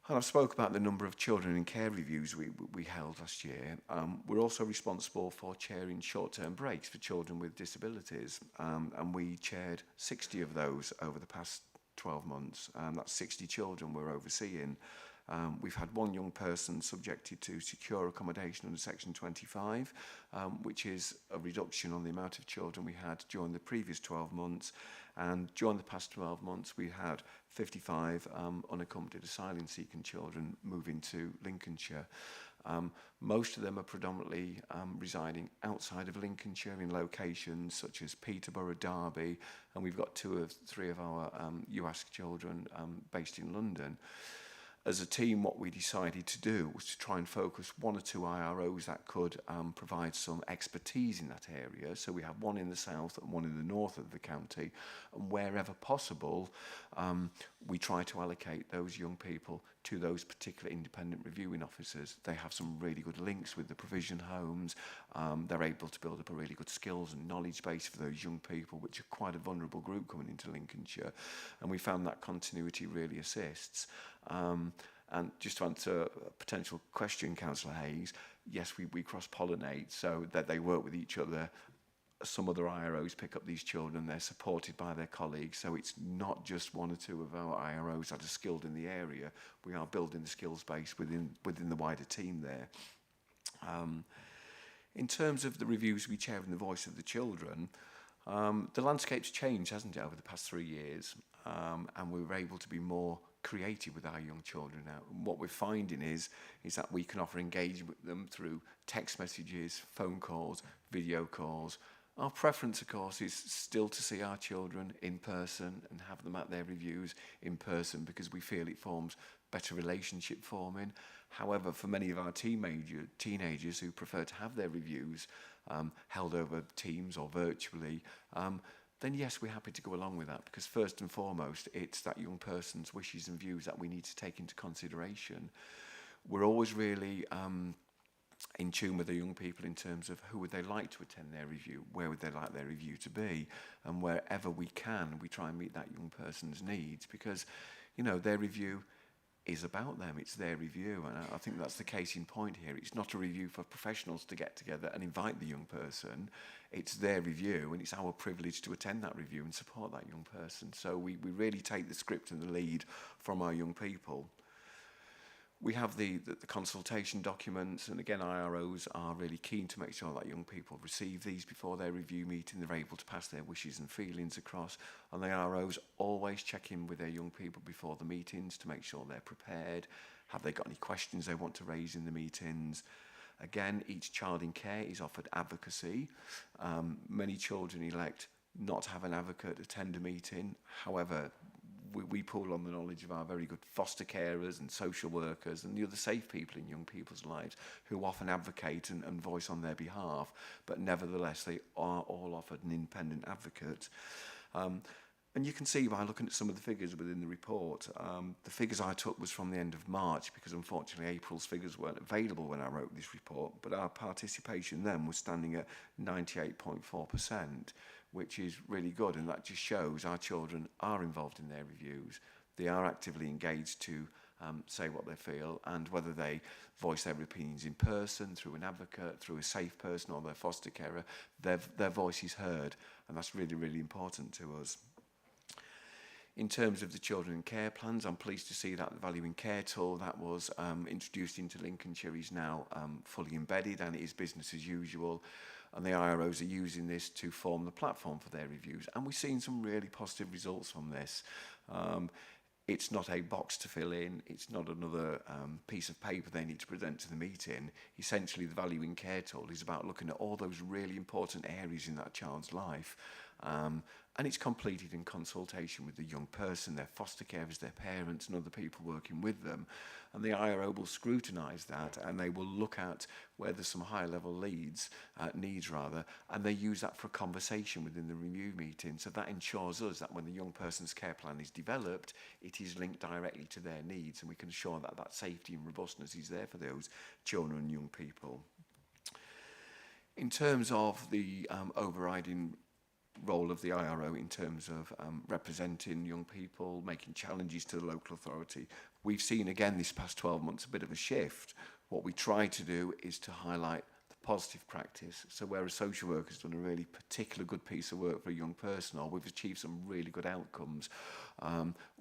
And I've spoke about the number of children in care reviews we held last year. We're also responsible for chairing short-term breaks for children with disabilities, and we chaired 60 of those over the past 12 months. That's 60 children we're overseeing. We've had 1 young person subjected to secure accommodation under Section 25, which is a reduction on the amount of children we had during the previous 12 months. And during the past 12 months, we had 55 unaccompanied asylum-seeking children moving to Lincolnshire. Most of them are predominantly residing outside of Lincolnshire in locations such as Peterborough, Derby, and we've got 2 of 3 of our UASC children based in London. As a team, what we decided to do was to try and focus 1 or 2 IROs that could provide some expertise in that area. So we have 1 in the south and 1 in the north of the county. And wherever possible, we try to allocate those young people to those particular independent reviewing officers. They have some really good links with the provision homes. They're able to build up a really good skills and knowledge base for those young people, which are quite a vulnerable group coming into Lincolnshire. And we found that continuity really assists. And just to answer a potential question, Councillor Hayes, yes, we cross-pollinate so that they work with each other. Some other IROs pick up these children, they're supported by their colleagues, so it's not just 1 or 2 of our IROs that are skilled in the area. We are building the skills base within the wider team there. In terms of the reviews we chair in the voice of the children, the landscape's changed, hasn't it, over the past 3 years, and we were able to be more creative with our young children now. And what we're finding is that we can offer engagement with them through text messages, phone calls, video calls. Our preference, of course, is still to see our children in person and have them at their reviews in person, because we feel it forms better relationship forming. However, for many of our teenagers who prefer to have their reviews held over Teams or virtually, then yes, we're happy to go along with that, because first and foremost, it's that young person's wishes and views that we need to take into consideration. We're always really in tune with the young people in terms of who would they like to attend their review, where would they like their review to be, and wherever we can, we try and meet that young person's needs, because, you know, their review is about them, it's their review, and I think that's the case in point here. It's not a review for professionals to get together and invite the young person, it's their review, and it's our privilege to attend that review and support that young person. So we really take the script and the lead from our young people. We have the consultation documents, and again, IROs are really keen to make sure that young people receive these before their review meeting. They're able to pass their wishes and feelings across, and the IROs always check in with their young people before the meetings to make sure they're prepared. Have they got any questions they want to raise in the meetings? Again, each child in care is offered advocacy. Many children elect not to have an advocate attend a meeting. However, we pull on the knowledge of our very good foster carers and social workers and the other safe people in young people's lives who often advocate and voice on their behalf, but nevertheless they are all offered an independent advocate. And you can see by looking at some of the figures within the report, the figures I took was from the end of March, because unfortunately April's figures weren't available when I wrote this report, but our participation then was standing at 98.4%, which is really good, and that just shows our children are involved in their reviews. They are actively engaged to say what they feel, and whether they voice their opinions in person, through an advocate, through a safe person or their foster carer, their voice is heard, and that's really, really important to us. In terms of the children in care plans, I'm pleased to see that the Value in Care tool that was introduced into Lincolnshire is now fully embedded, and it is business as usual. And the IROs are using this to form the platform for their reviews. And we've seen some really positive results from this. It's not a box to fill in. It's not another piece of paper they need to present to the meeting. Essentially, the Value in Care tool is about looking at all those really important areas in that child's life. And it's completed in consultation with the young person, their foster carers, their parents, and other people working with them. And the IRO will scrutinise that, and they will look at where there's some higher level needs, and they use that for a conversation within the review meeting. So that ensures us that when the young person's care plan is developed, it is linked directly to their needs, and we can ensure that that safety and robustness is there for those children and young people. In terms of the overriding role of the IRO in terms of representing young people, making challenges to the local authority, we've seen again this past 12 months a bit of a shift. What we try to do is to highlight the positive practice. So where a social worker's done a really particular good piece of work for a young person, or we've achieved some really good outcomes,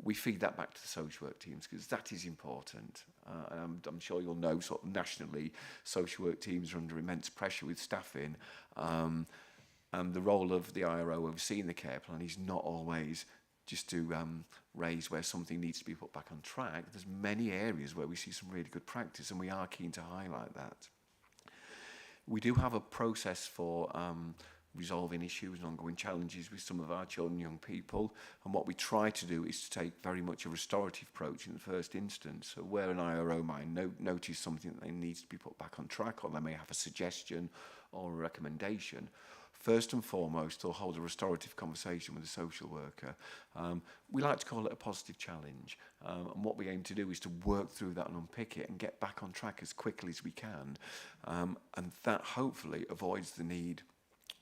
we feed that back to the social work teams, because that is important. I'm sure you'll know, sort of nationally, social work teams are under immense pressure with staffing. And the role of the IRO overseeing the care plan is not always just to raise where something needs to be put back on track. There's many areas where we see some really good practice, and we are keen to highlight that. We do have a process for resolving issues and ongoing challenges with some of our children and young people, and what we try to do is to take very much a restorative approach in the first instance. So where an IRO might notice something that needs to be put back on track, or they may have a suggestion or a recommendation, first and foremost, they'll hold a restorative conversation with a social worker. We like to call it a positive challenge. And what we aim to do is to work through that and unpick it and get back on track as quickly as we can. And that hopefully avoids the need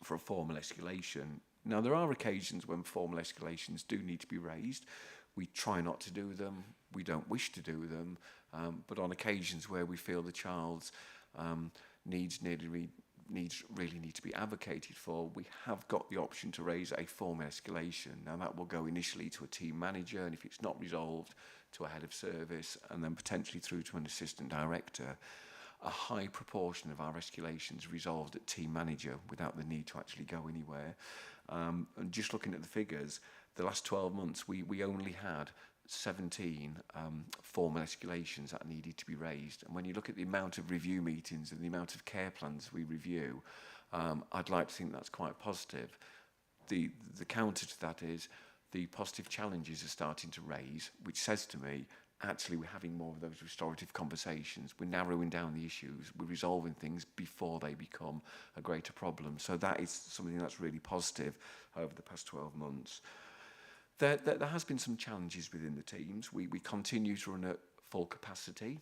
for a formal escalation. Now, there are occasions when formal escalations do need to be raised. We try not to do them. We don't wish to do them. But on occasions where we feel the child's needs really need to be advocated for, we have got the option to raise a formal escalation. Now that will go initially to a team manager, and if it's not resolved, to a head of service, and then potentially through to an assistant director. A high proportion of our escalations resolved at team manager without the need to actually go anywhere. And just looking at the figures, the last 12 months we only had 17 formal escalations that needed to be raised. And when you look at the amount of review meetings and the amount of care plans we review, I'd like to think that's quite positive. The counter to that is the positive challenges are starting to raise, which says to me, actually we're having more of those restorative conversations, we're narrowing down the issues, we're resolving things before they become a greater problem. So that is something that's really positive over the past 12 months. There has been some challenges within the teams. We continue to run at full capacity,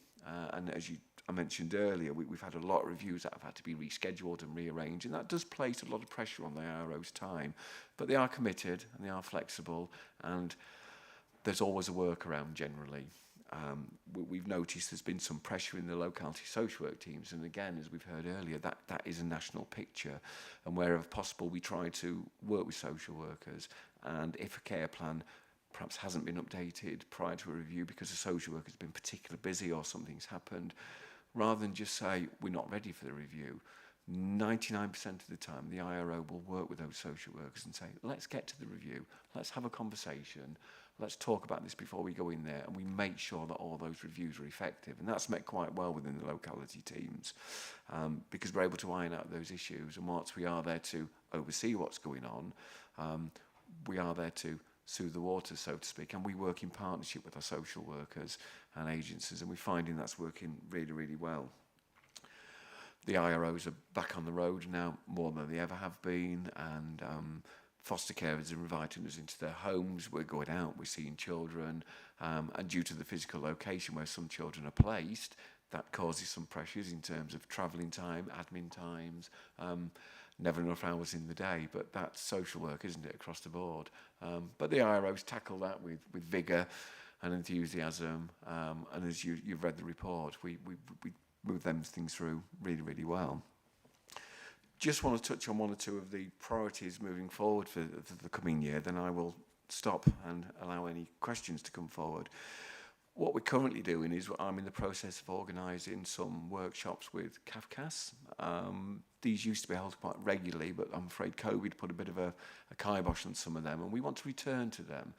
and as I mentioned earlier, we've had a lot of reviews that have had to be rescheduled and rearranged, and that does place a lot of pressure on the IRO's time. But they are committed and they are flexible, and there's always a workaround generally. We've noticed there's been some pressure in the locality social work teams, and again, as we've heard earlier, that is a national picture, and wherever possible we try to work with social workers, and if a care plan perhaps hasn't been updated prior to a review because the social worker's been particularly busy or something's happened, rather than just say we're not ready for the review, 99% of the time the IRO will work with those social workers and say, let's get to the review, let's have a conversation, let's talk about this before we go in there, and we make sure that all those reviews are effective. And that's met quite well within the locality teams, because we're able to iron out those issues, and whilst we are there to oversee what's going on, we are there to soothe the waters, so to speak, and we work in partnership with our social workers and agencies, and we're finding that's working really, really well. The IROs are back on the road now more than they ever have been, and foster carers are inviting us into their homes. We're going out, we're seeing children, and due to the physical location where some children are placed, that causes some pressures in terms of travelling time, admin times, never enough hours in the day, but that's social work, isn't it, across the board. But the IROs tackle that with vigour and enthusiasm, and as you've read the report, we move them things through really, really well. Just want to touch on one or two of the priorities moving forward for the coming year, then I will stop and allow any questions to come forward. What we're currently doing is I'm in the process of organising some workshops with CAFCAS. These used to be held quite regularly, but I'm afraid COVID put a bit of a kibosh on some of them, and we want to return to them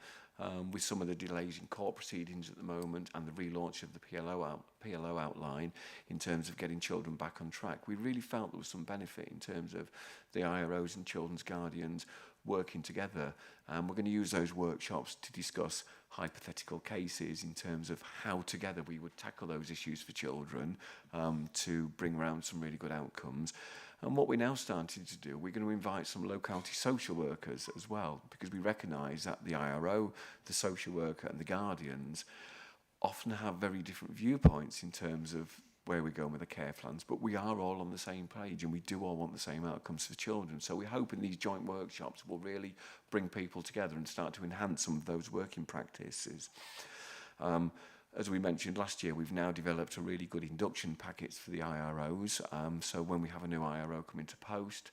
with some of the delays in court proceedings at the moment and the relaunch of the PLO outline in terms of getting children back on track. We really felt there was some benefit in terms of the IROs and children's guardians working together, and we're going to use those workshops to discuss hypothetical cases in terms of how together we would tackle those issues for children to bring around some really good outcomes. And what we're now starting to do, we're going to invite some locality social workers as well, because we recognise that the IRO, the social worker and the guardians often have very different viewpoints in terms of where we're going with the care plans, but we are all on the same page and we do all want the same outcomes for children. So we hope in these joint workshops will really bring people together and start to enhance some of those working practices. As we mentioned last year, we've now developed a really good induction package for the IROs. So when we have a new IRO come into post,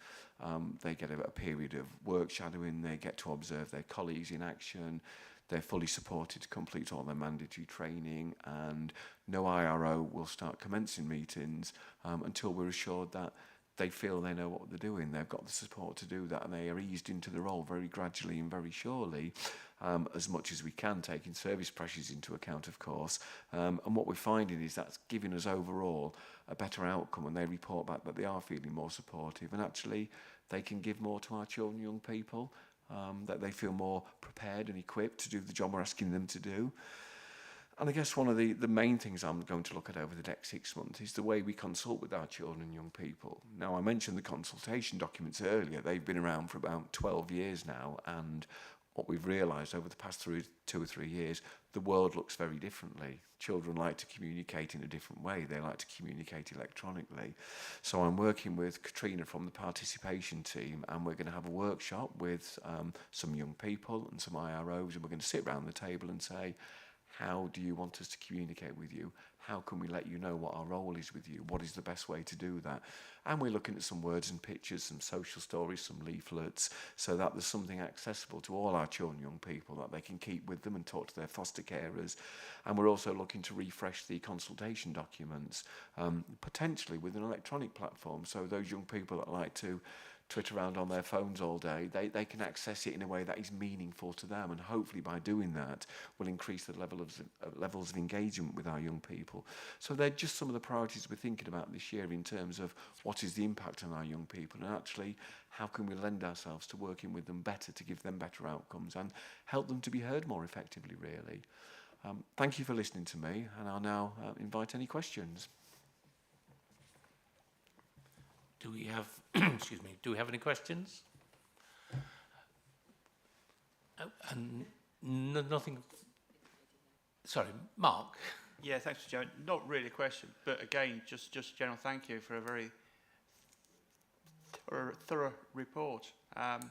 they get a period of work shadowing, they get to observe their colleagues in action, they're fully supported to complete all their mandatory training, and no IRO will start commencing meetings until we're assured that they feel they know what they're doing, they've got the support to do that, and they are eased into the role very gradually and very surely, as much as we can, taking service pressures into account, of course. And what we're finding is that's giving us overall a better outcome when they report back that they are feeling more supportive, and actually they can give more to our children and young people, that they feel more prepared and equipped to do the job we're asking them to do. And I guess one of the main things I'm going to look at over the next 6 months is the way we consult with our children and young people. Now, I mentioned the consultation documents earlier. They've been around for about 12 years now, and what we've realised over the past 2 or 3 years, the world looks very differently. Children like to communicate in a different way. They like to communicate electronically. So I'm working with Katrina from the participation team, and we're going to have a workshop with some young people and some IROs, and we're going to sit around the table and say, how do you want us to communicate with you? how can we let you know what our role is with you? What is the best way to do that? And we're looking at some words and pictures, some social stories, some leaflets, so that there's something accessible to all our children, young people, that they can keep with them and talk to their foster carers. And we're also looking to refresh the consultation documents, potentially with an electronic platform, so those young people that like to twit around on their phones all day, they can access it in a way that is meaningful to them, and hopefully by doing that will increase the levels of engagement with our young people. So they're just some of the priorities we're thinking about this year in terms of what is the impact on our young people, and actually how can we lend ourselves to working with them better to give them better outcomes and help them to be heard more effectively, really. Thank you for listening to me, and I'll now invite any questions. Do we have, excuse me, do we have any questions? And nothing, sorry, Mark? Yeah, thanks, Mr. Chairman. Not really a question, but again, just a general thank you for a very thorough report. And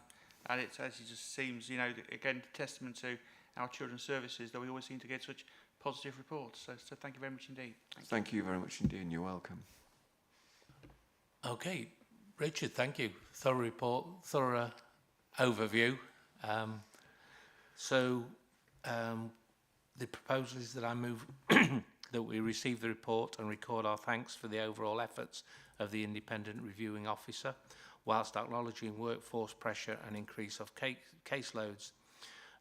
it actually just seems, you know, again, testament to our children's services that we always seem to get such positive reports. So thank you very much indeed. Thank you very much indeed, and you're welcome. Okay, Richard, thank you. Thorough report, thorough overview. The proposal is that I move that we receive the report and record our thanks for the overall efforts of the independent reviewing officer, whilst acknowledging workforce pressure and increase of caseloads.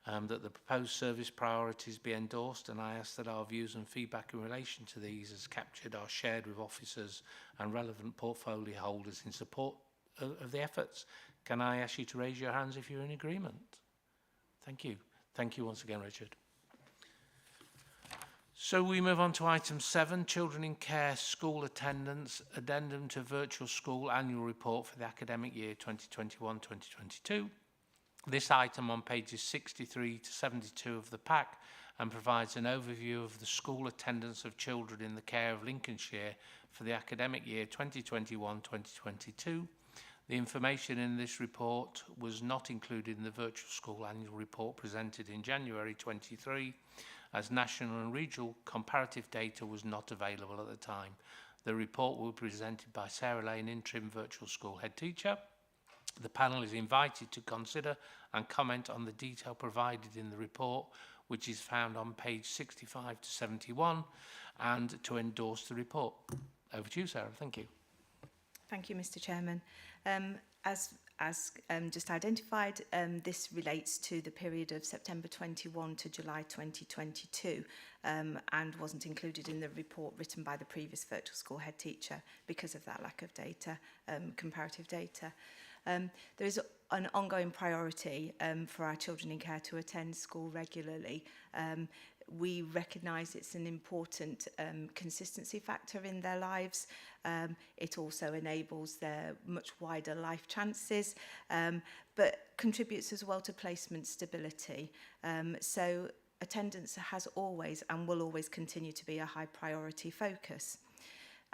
That the proposed service priorities be endorsed, and I ask that our views and feedback in relation to these as captured are shared with officers and relevant portfolio holders in support of the efforts. Can I ask you to raise your hands if you're in agreement? Thank you. Thank you once again, Richard. So we move on to item 7, Children in Care School Attendance, Addendum to Virtual School Annual Report for the academic year 2021-2022. This item on pages 63 to 72 of the pack and provides an overview of the school attendance of children in the care of Lincolnshire for the academic year 2021-2022. The information in this report was not included in the virtual school annual report presented in January 23, as national and regional comparative data was not available at the time. The report will be presented by Sarah Lane, interim virtual school head teacher. The panel is invited to consider and comment on the detail provided in the report, which is found on page 65 to 71, and to endorse the report. Over to you, Sarah. Thank you. Thank you, Mr. Chairman. As just identified, this relates to the period of September 21 to July 2022 and wasn't included in the report written by the previous virtual school head teacher because of that lack of data, comparative data. There is an ongoing priority for our children in care to attend school regularly. We recognise it's an important consistency factor in their lives. It also enables their much wider life chances, but contributes as well to placement stability. So attendance has always and will always continue to be a high priority focus.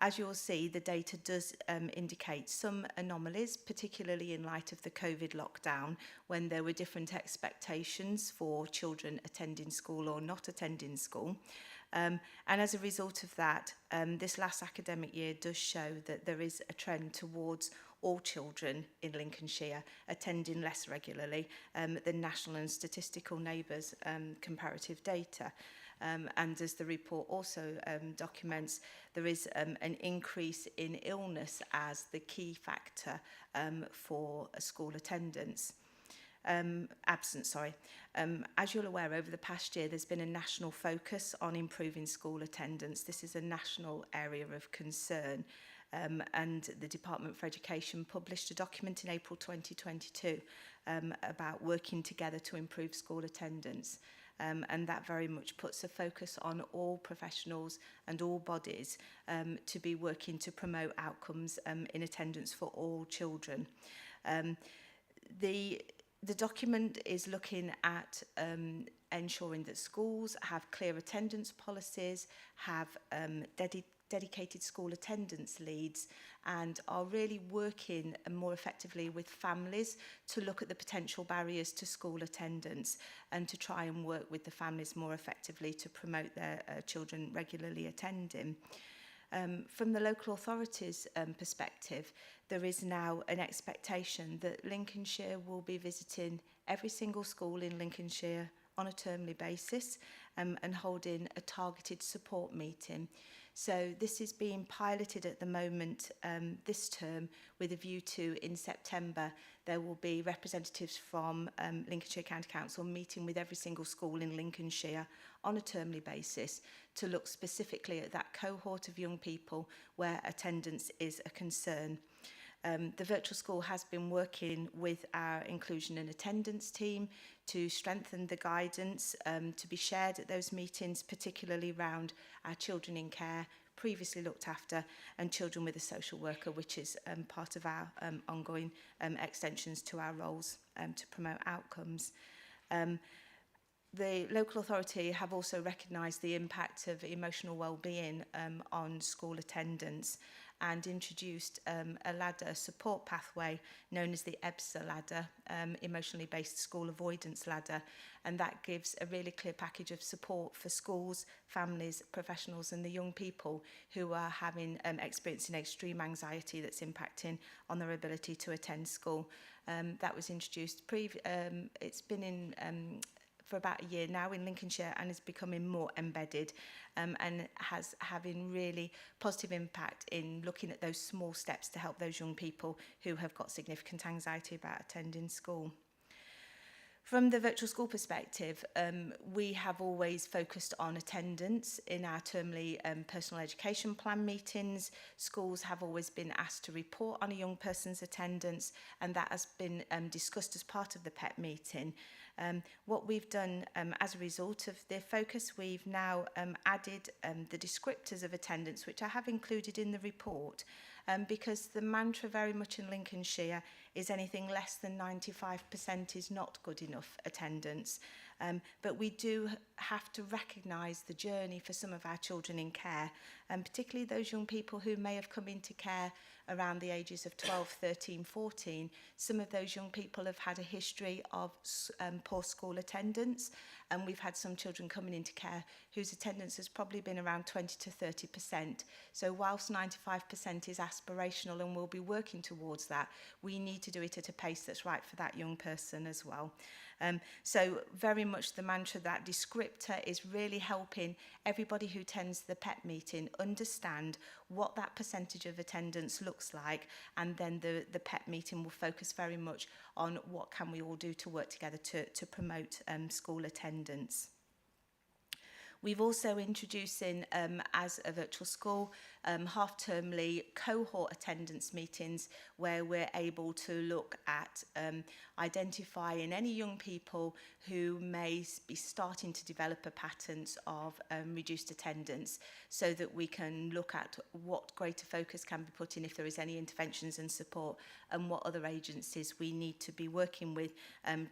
As you'll see, the data does indicate some anomalies, particularly in light of the COVID lockdown, when there were different expectations for children attending school or not attending school. And as a result of that, this last academic year does show that there is a trend towards all children in Lincolnshire attending less regularly than national and statistical neighbours comparative data. And as the report also documents, there is an increase in illness as the key factor for a school attendance. Absence. As you're aware, over the past year, there's been a national focus on improving school attendance. This is a national area of concern. And the Department for Education published a document in April 2022 about working together to improve school attendance. And that very much puts a focus on all professionals and all bodies to be working to promote outcomes in attendance for all children. The document is looking at ensuring that schools have clear attendance policies, have dedicated school attendance leads and are really working more effectively with families to look at the potential barriers to school attendance and to try and work with the families more effectively to promote their children regularly attending. From the local authorities' perspective, there is now an expectation that Lincolnshire will be visiting every single school in Lincolnshire on a termly basis and holding a targeted support meeting. So this is being piloted at the moment this term with a view to, in September, there will be representatives from Lincolnshire County Council meeting with every single school in Lincolnshire on a termly basis to look specifically at that cohort of young people where attendance is a concern. The virtual school has been working with our inclusion and attendance team to strengthen the guidance to be shared at those meetings, particularly around our children in care, previously looked after, and children with a social worker, which is part of our ongoing extensions to our roles to promote outcomes. The local authority have also recognised the impact of emotional well-being on school attendance and introduced a ladder support pathway known as the EBSA ladder, emotionally based school avoidance ladder, and that gives a really clear package of support for schools, families, professionals and the young people who are experiencing extreme anxiety that's impacting on their ability to attend school. That was introduced, it's been in for about a year now in Lincolnshire and is becoming more embedded and has having really positive impact in looking at those small steps to help those young people who have got significant anxiety about attending school. From the virtual school perspective, we have always focused on attendance in our termly personal education plan meetings. Schools have always been asked to report on a young person's attendance, and that has been discussed as part of the PET meeting. What we've done as a result of the focus, we've now added the descriptors of attendance, which I have included in the report, because the mantra very much in Lincolnshire is anything less than 95% is not good enough attendance. But we do have to recognise the journey for some of our children in care, and particularly those young people who may have come into care around the ages of 12, 13, 14. Some of those young people have had a history of poor school attendance, and we've had some children coming into care whose attendance has probably been around 20 to 30%. So whilst 95% is aspirational and we'll be working towards that, we need to do it at a pace that's right for that young person as well. So very much the mantra, that descriptor, is really helping everybody who attends the PET meeting understand what that percentage of attendance looks like, and then the PET meeting will focus very much on what can we all do to work together to promote school attendance. We've also introducing, as a virtual school, half-termly cohort attendance meetings where we're able to look at identifying any young people who may be starting to develop a patterns of reduced attendance, so that we can look at what greater focus can be put in if there is any interventions and support, and what other agencies we need to be working with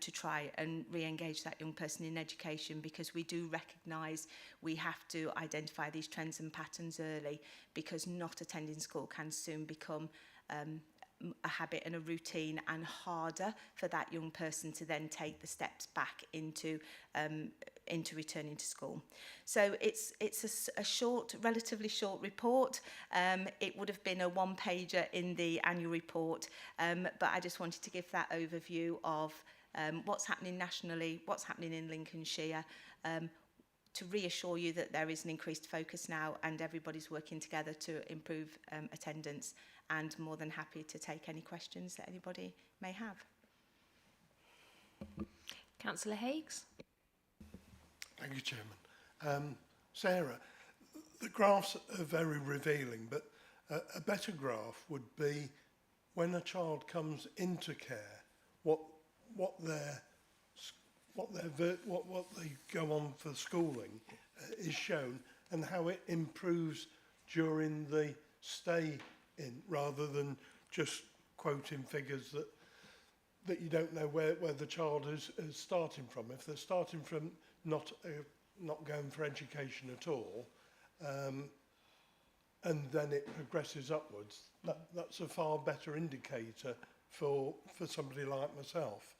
to try and re-engage that young person in education, because we do recognise we have to identify these trends and patterns early, because not attending school can soon become a habit and a routine, and harder for that young person to then take the steps back into returning to school. So it's a short, relatively short report. It would have been a one-pager in the annual report, but I just wanted to give that overview of what's happening nationally, what's happening in Lincolnshire, to reassure you that there is an increased focus now and everybody's working together to improve attendance, and more than happy to take any questions that anybody may have. Councillor Higgs. Thank you, Chairman. Sarah, the graphs are very revealing, but a better graph would be when a child comes into care, what they go on for schooling is shown, and how it improves during the stay in, rather than just quoting figures that you don't know where the child is starting from. If they're starting from not going for education at all, and then it progresses upwards, that's a far better indicator for somebody like myself.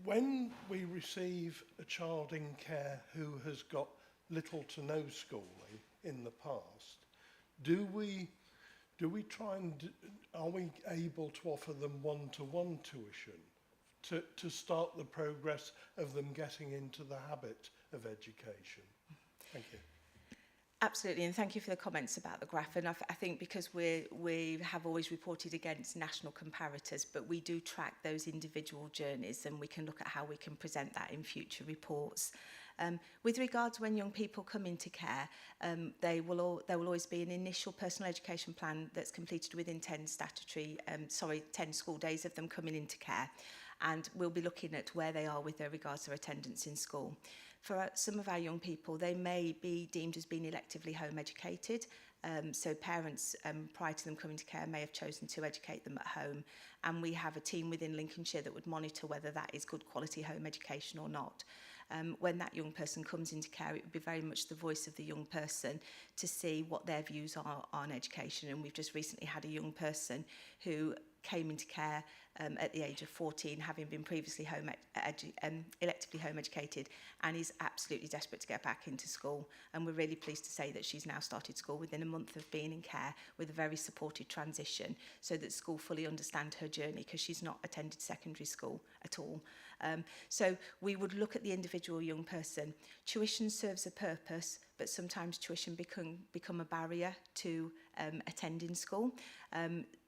When we receive a child in care who has got little to no schooling in the past, do we try and, are we able to offer them one-to-one tuition to start the progress of them getting into the habit of education? Thank you. Absolutely, and thank you for the comments about the graph. And I think because we have always reported against national comparators, but we do track those individual journeys, and we can look at how we can present that in future reports. With regards when young people come into care, there will always be an initial personal education plan that's completed within 10 school days of them coming into care, and we'll be looking at where they are with regards to their attendance in school. For some of our young people, they may be deemed as being electively home educated. So parents, prior to them coming to care, may have chosen to educate them at home. And we have a team within Lincolnshire that would monitor whether that is good quality home education or not. When that young person comes into care, it would be very much the voice of the young person to see what their views are on education. And we've just recently had a young person who came into care at the age of 14, having been previously electively home educated, and is absolutely desperate to get back into school. And we're really pleased to say that she's now started school within a month of being in care, with a very supported transition, so that school fully understand her journey, because she's not attended secondary school at all. So we would look at the individual young person. Tuition serves a purpose, but sometimes tuition become a barrier to attending school.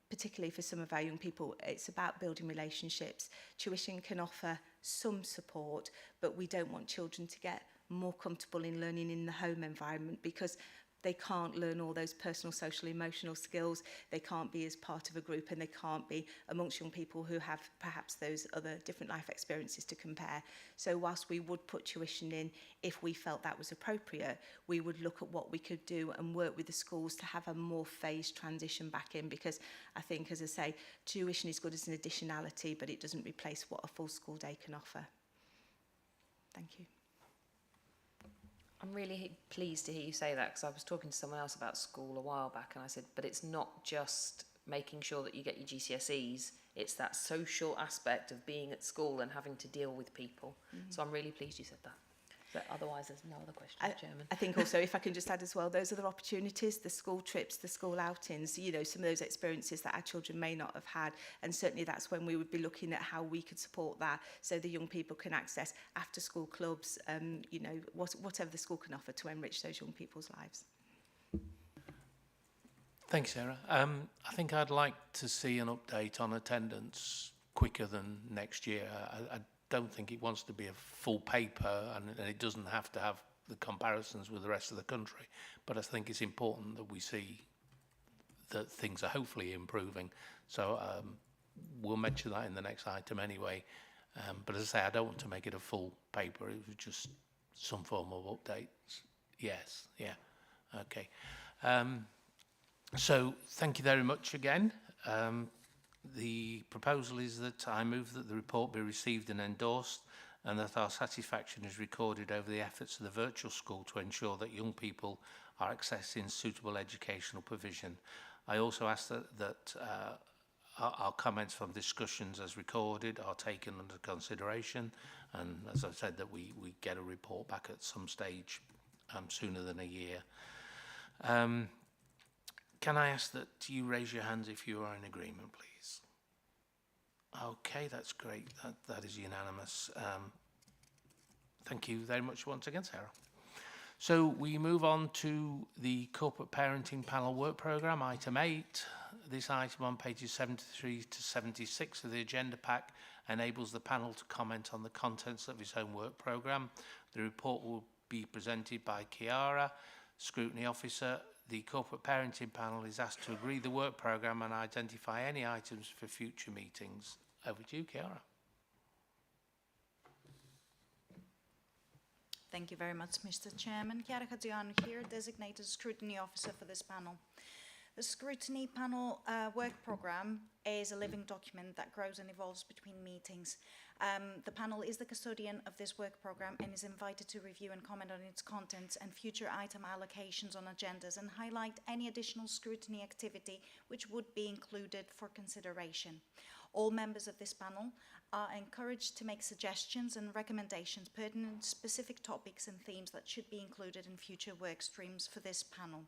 Particularly for some of our young people, it's about building relationships. Tuition can offer some support, but we don't want children to get more comfortable in learning in the home environment, because they can't learn all those personal, social, emotional skills. They can't be as part of a group, and they can't be amongst young people who have perhaps those other different life experiences to compare. So whilst we would put tuition in if we felt that was appropriate, we would look at what we could do and work with the schools to have a more phased transition back in, because I think, as I say, tuition is good as an additionality, but it doesn't replace what a full school day can offer. Thank you. I'm really pleased to hear you say that, because I was talking to someone else about school a while back, and I said, but it's not just making sure that you get your GCSEs, it's that social aspect of being at school and having to deal with people. So I'm really pleased you said that. But otherwise, there's no other question, Chairman. I think also, if I can just add as well, those other opportunities, the school trips, the school outings, you know, some of those experiences that our children may not have had. And certainly that's when we would be looking at how we could support that, so the young people can access after school clubs, you know, whatever the school can offer to enrich those young people's lives. Thanks, Sarah. I think I'd like to see an update on attendance quicker than next year. I don't think it wants to be a full paper, and it doesn't have to have the comparisons with the rest of the country, but I think it's important that we see that things are hopefully improving. So we'll mention that in the next item anyway, but as I say, I don't want to make it a full paper. It was just some form of updates. Yes, yeah, okay. So thank you very much again. The proposal is that I move that the report be received and endorsed, and that our satisfaction is recorded over the efforts of the virtual school to ensure that young people are accessing suitable educational provision. I also ask that our comments from discussions as recorded are taken under consideration, and as I've said, that we get a report back at some stage sooner than a year. Can I ask that you raise your hands if you are in agreement, please? Okay, that's great. That is unanimous. Thank you very much once again, Sarah. So we move on to the Corporate Parenting Panel Work Programme, item 8. This item on pages 73 to 76 of the agenda pack enables the panel to comment on the contents of its own work programme. The report will be presented by Chiara, Scrutiny Officer. The Corporate Parenting Panel is asked to agree the work programme and identify any items for future meetings. Over to you, Chiara. Thank you very much, Mr. Chairman. Chiara Caggiano here, designated Scrutiny Officer for this panel. The scrutiny panel work programme is a living document that grows and evolves between meetings. The panel is the custodian of this work programme and is invited to review and comment on its contents and future item allocations on agendas and highlight any additional scrutiny activity which would be included for consideration. All members of this panel are encouraged to make suggestions and recommendations pertinent to specific topics and themes that should be included in future work streams for this panel.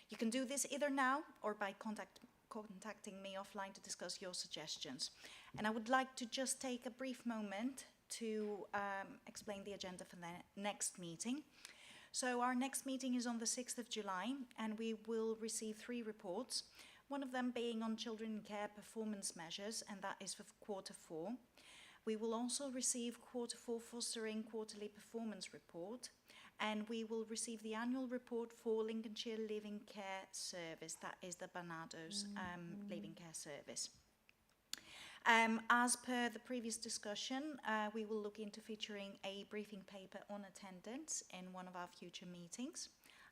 You can do this either now or by contacting me offline to discuss your suggestions. And I would like to just take a brief moment to explain the agenda for the next meeting. So our next meeting is on the 6th of July, and we will receive 3 reports, one of them being on children in care performance measures, and that is for quarter 4. We will also receive quarter 4 fostering quarterly performance report, and we will receive the annual report for Lincolnshire Living Care Service, that is the Barnados Living Care Service. As per the previous discussion, we will look into featuring a briefing paper on attendance in one of our future meetings.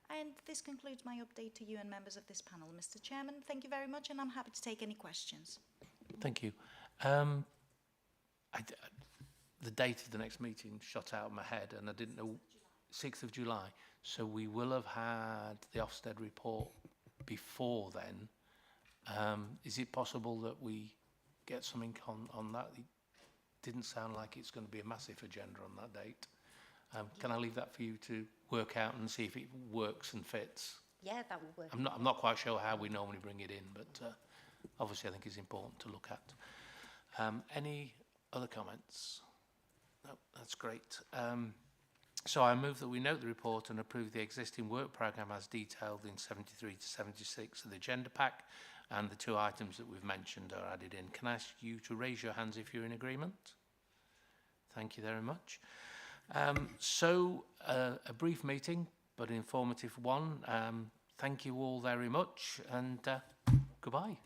And this concludes my update to you and members of this panel. Mr. Chairman, thank you very much, and I'm happy to take any questions. Thank you. The date of the next meeting shot out of my head, and I didn't know 6th of July. So we will have had the Ofsted report before then. Is it possible that we get something on that? It didn't sound like it's going to be a massive agenda on that date. Can I leave that for you to work out and see if it works and fits? Yeah, that will work. I'm not quite sure how we normally bring it in, but obviously I think it's important to look at. Any other comments? No, that's great. So I move that we note the report and approve the existing work programme as detailed in 73 to 76 of the agenda pack, and the 2 items that we've mentioned are added in. Can I ask you to raise your hands if you're in agreement? Thank you very much. A brief meeting, but informative one. Thank you all very much, and goodbye.